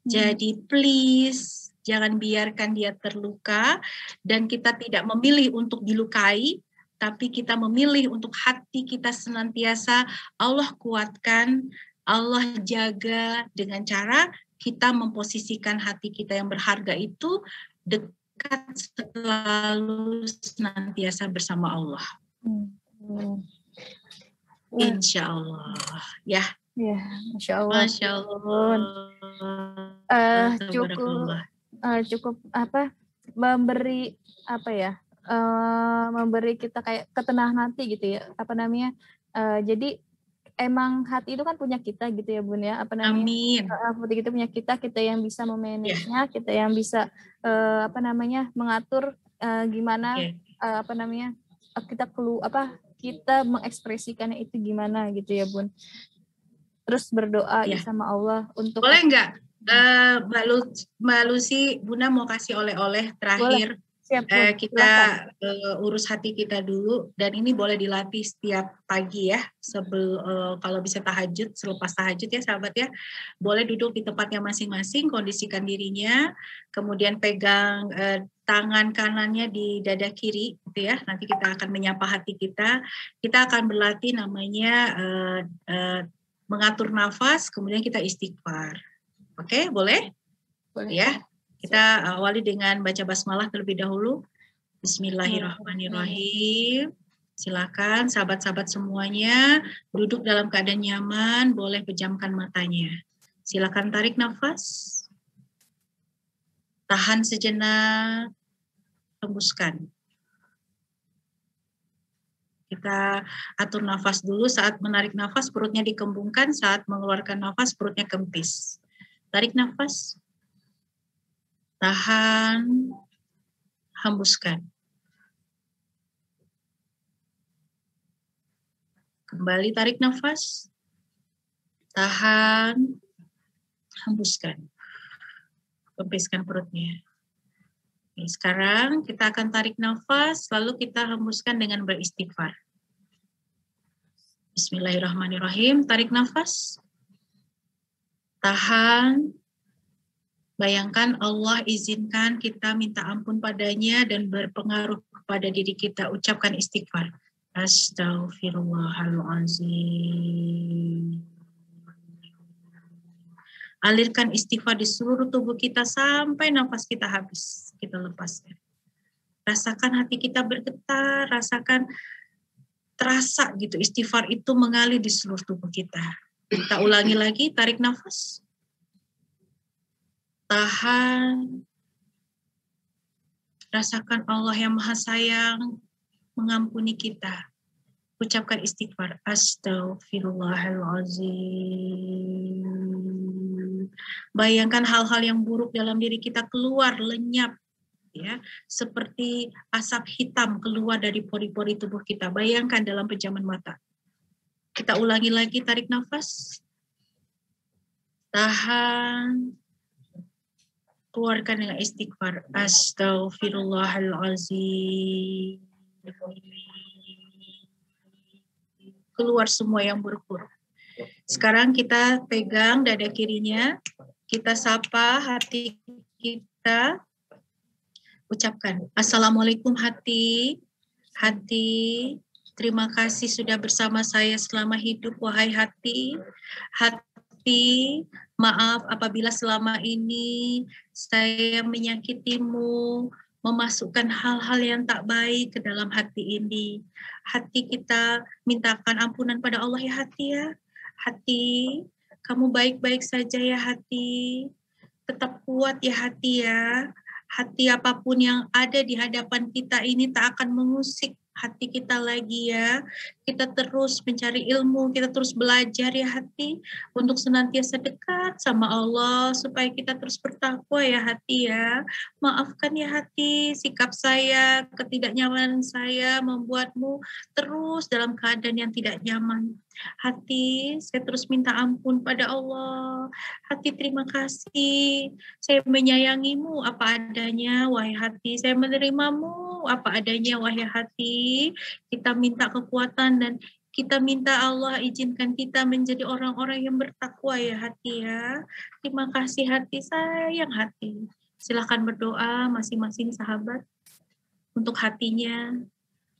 Jadi please jangan biarkan dia terluka, dan kita tidak memilih untuk dilukai, tapi kita memilih untuk hati kita senantiasa Allah kuatkan, Allah jaga dengan cara kita memposisikan hati kita yang berharga itu dekat selalu senantiasa bersama Allah. Insya Allah ya. Ya, Masya Allah. Masya Allah. Cukup memberi memberi kita kayak ketenangan hati gitu ya, jadi emang hati itu kan punya kita gitu ya Bun ya, Amin. Hati kita punya kita yang bisa memanagenya, kita yang bisa mengatur gimana kita mengekspresikannya itu gimana gitu ya Bun. Terus berdoa sama Allah untuk. Boleh nggak Mbak Lucy, Bunda mau kasih oleh-oleh terakhir. kita urus hati kita dulu, dan ini boleh dilatih setiap pagi ya, kalau bisa tahajud, selepas tahajud ya sahabat ya, boleh duduk di tempatnya masing-masing, kondisikan dirinya, kemudian pegang tangan kanannya di dada kiri, gitu ya. Nanti kita akan menyapa hati kita akan berlatih namanya mengatur nafas, kemudian kita istighfar. Oke, boleh? Boleh ya. Kita awali dengan baca basmalah terlebih dahulu. Bismillahirrahmanirrahim. Silakan sahabat-sahabat semuanya duduk dalam keadaan nyaman, boleh pejamkan matanya. Silakan tarik nafas. Tahan sejenak, hembuskan. Kita atur nafas dulu, saat menarik nafas perutnya dikembungkan, saat mengeluarkan nafas perutnya kempis. Tarik nafas. Tahan, hembuskan. Kembali tarik nafas. Tahan, hembuskan. Kempiskan perutnya. Oke, sekarang kita akan tarik nafas, lalu kita hembuskan dengan beristighfar. Bismillahirrahmanirrahim. Tarik nafas. Tahan. Bayangkan Allah izinkan kita minta ampun padanya dan berpengaruh kepada diri kita. Ucapkan istighfar. Astaghfirullahaladzim. Alirkan istighfar di seluruh tubuh kita sampai nafas kita habis. Kita lepaskan. Rasakan hati kita bergetar, rasakan terasa gitu istighfar itu mengalir di seluruh tubuh kita. Kita ulangi lagi, tarik nafas. Tahan. Rasakan Allah yang Maha Sayang mengampuni kita. Ucapkan istighfar. Astaghfirullahaladzim. Bayangkan hal-hal yang buruk dalam diri kita keluar, lenyap. Ya, seperti asap hitam keluar dari pori-pori tubuh kita. Bayangkan dalam pejaman mata. Kita ulangi lagi, tarik nafas. Tahan. Keluarkan dengan istighfar. Astaghfirullahaladzim. Keluar semua yang buruk-buruk. Sekarang kita pegang dada kirinya. Kita sapa hati kita. Ucapkan. Assalamualaikum hati. Hati. Terima kasih sudah bersama saya selama hidup. Wahai hati. Hati. Maaf apabila selama ini saya menyakitimu, memasukkan hal-hal yang tak baik ke dalam hati ini. Hati kita mintakan ampunan pada Allah ya hati ya. Hati, kamu baik-baik saja ya hati. Tetap kuat ya hati ya. Hati apapun yang ada di hadapan kita ini tak akan mengusik hati kita lagi ya. Kita terus mencari ilmu, kita terus belajar ya hati, untuk senantiasa dekat sama Allah, supaya kita terus bertakwa ya hati ya. Maafkan ya hati, sikap saya, ketidaknyamanan saya membuatmu terus dalam keadaan yang tidak nyaman. Hati, saya terus minta ampun pada Allah. Hati, terima kasih. Saya menyayangimu apa adanya, wahai hati. Saya menerimamu apa adanya, wahai hati. Kita minta kekuatan dan kita minta Allah izinkan kita menjadi orang-orang yang bertakwa ya hati ya. Terima kasih hati, sayang hati. Silakan berdoa masing-masing sahabat untuk hatinya.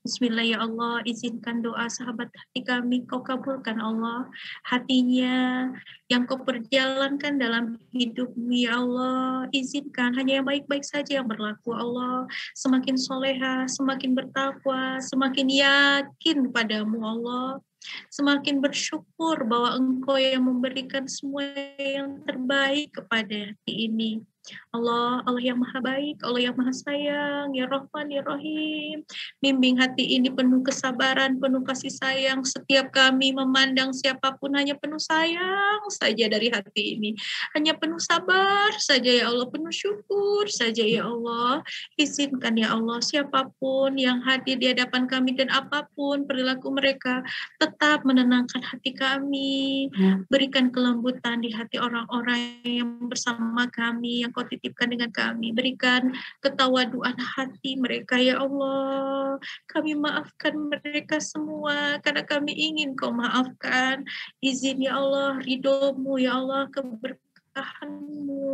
Bismillah ya Allah, izinkan doa sahabat hati kami, kau kabulkan Allah. Hatinya yang kau perjalankan dalam hidupmu ya Allah, izinkan hanya yang baik-baik saja yang berlaku Allah. Semakin soleha, semakin bertakwa, semakin yakin padamu Allah. Semakin bersyukur bahwa Engkau yang memberikan semua yang terbaik kepada hati ini. Allah yang maha baik, Allah yang maha sayang, ya Rahman, ya Rahim. Bimbing hati ini penuh kesabaran, penuh kasih sayang. Setiap kami memandang siapapun hanya penuh sayang saja dari hati ini. Hanya penuh sabar saja ya Allah, penuh syukur saja ya Allah. Izinkan ya Allah siapapun yang hadir di hadapan kami dan apapun perilaku mereka, tetap menenangkan hati kami. Berikan kelembutan di hati orang-orang yang bersama kami, yang yang Kau titipkan dengan kami. Berikan ketawaduan hati mereka, ya Allah. Kami maafkan mereka semua karena kami ingin Kau maafkan. Izin ya Allah, ridho-Mu ya Allah, keberkahan-Mu.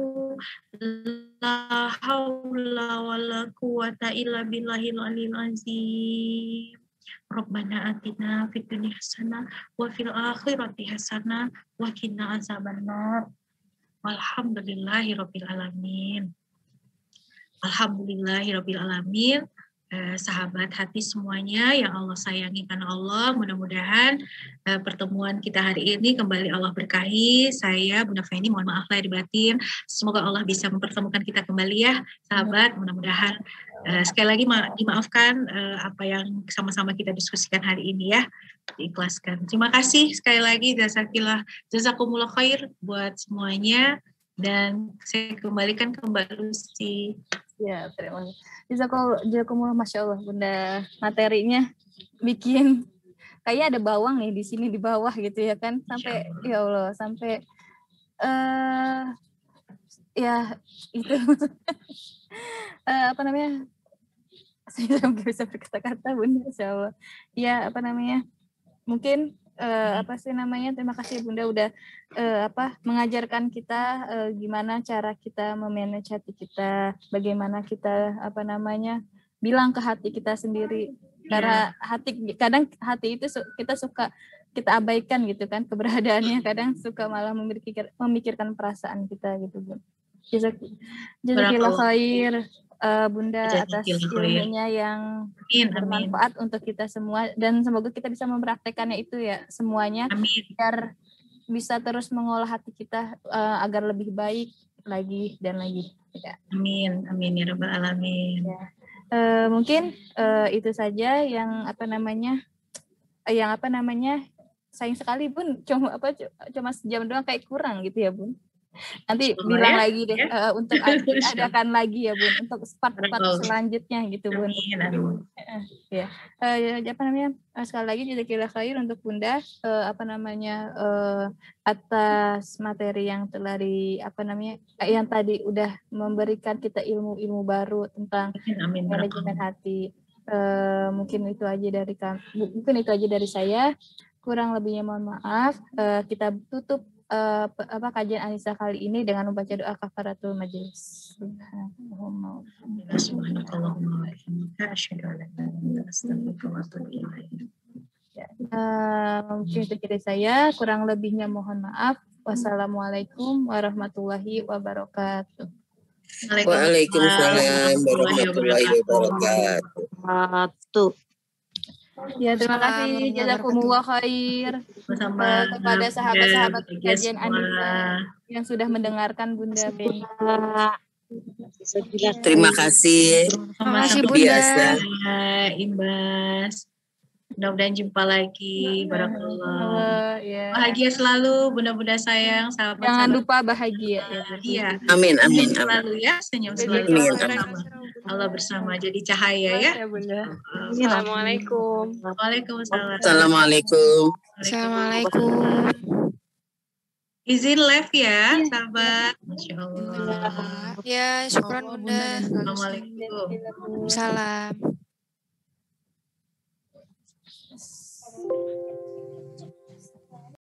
La haula wala quwata illa billahil aliyil azim. Rabbana atina fid dunya hasanah wa fil akhirati hasanah wa qina azabannar. Walhamdulillahirabbil alamin. Alhamdulillahirabbil alamin. Sahabat hati semuanya yang Allah sayangi karena Allah, mudah-mudahan pertemuan kita hari ini kembali Allah berkahi. Saya Bunda Feni, mohon maaf lahir batin. Semoga Allah bisa mempertemukan kita kembali ya sahabat. Mudah-mudahan sekali lagi dimaafkan apa yang sama-sama kita diskusikan hari ini ya, diikhlaskan. Terima kasih sekali lagi, jazakumullah khair buat semuanya, dan saya kembalikan ke Mbak Lucy. Ya, terima kasih. Jazakumullah, Masya Allah Bunda, materinya bikin kayak ada bawang nih di sini di bawah gitu ya kan, sampai ya Allah sampai ya itu apa namanya, saya nggak bisa berkata-kata Bunda, Insya Allah ya, apa namanya, mungkin apa sih namanya, terima kasih Bunda udah mengajarkan kita gimana cara kita memanage hati kita, bagaimana kita apa namanya bilang ke hati kita sendiri, karena kadang hati itu kita abaikan gitu kan keberadaannya, kadang suka malah memikirkan perasaan kita gitu Bunda. Jazakallah khair Bunda atas ilmunya yang bermanfaat untuk kita semua, dan semoga kita bisa mempraktekannya itu ya semuanya. Amin. Biar bisa terus mengolah hati kita agar lebih baik lagi dan lagi ya. Amin, amin ya rabbal alamin ya. Mungkin itu saja yang sayang sekali Bun, cuma sejam doang, kayak kurang gitu ya Bun. Nanti bilang ya, lagi deh ya. Untuk adakan lagi ya Bun, untuk part-part selanjutnya gitu Bun. Ya, apa namanya, sekali lagi jazakallahu khair untuk Bunda atas materi yang telah yang tadi udah memberikan kita ilmu-ilmu baru tentang manajemen hati. Mungkin itu aja dari saya. Kurang lebihnya mohon maaf. Kita tutup kajian Anissa kali ini dengan membaca doa kafaratul majelis. Mungkin itu dari saya, kurang lebihnya mohon maaf. Wassalamualaikum warahmatullahi wabarakatuh. Waalaikumsalam warahmatullahi wabarakatuh. Ya, terima kasih jazakumullah khair kepada sahabat-sahabat kajian Anissa yang sudah mendengarkan Bunda Feni. Terima kasih. Terima kasih Bunda. Imbas. Mudah-mudahan jumpa lagi. Barakallah. Bahagia selalu Bunda-bunda sayang, sahabat. Jangan lupa bahagia ya. Iya. Amin, amin, amin. Selalu ya, senyum selalu. Allah bersama jadi cahaya ya. Assalamualaikum. Waalaikumsalam. Assalamualaikum. Assalamualaikum. Izin live ya, sahabat. Masya Allah. Ya, syukran Bunda. Assalamualaikum. Salam.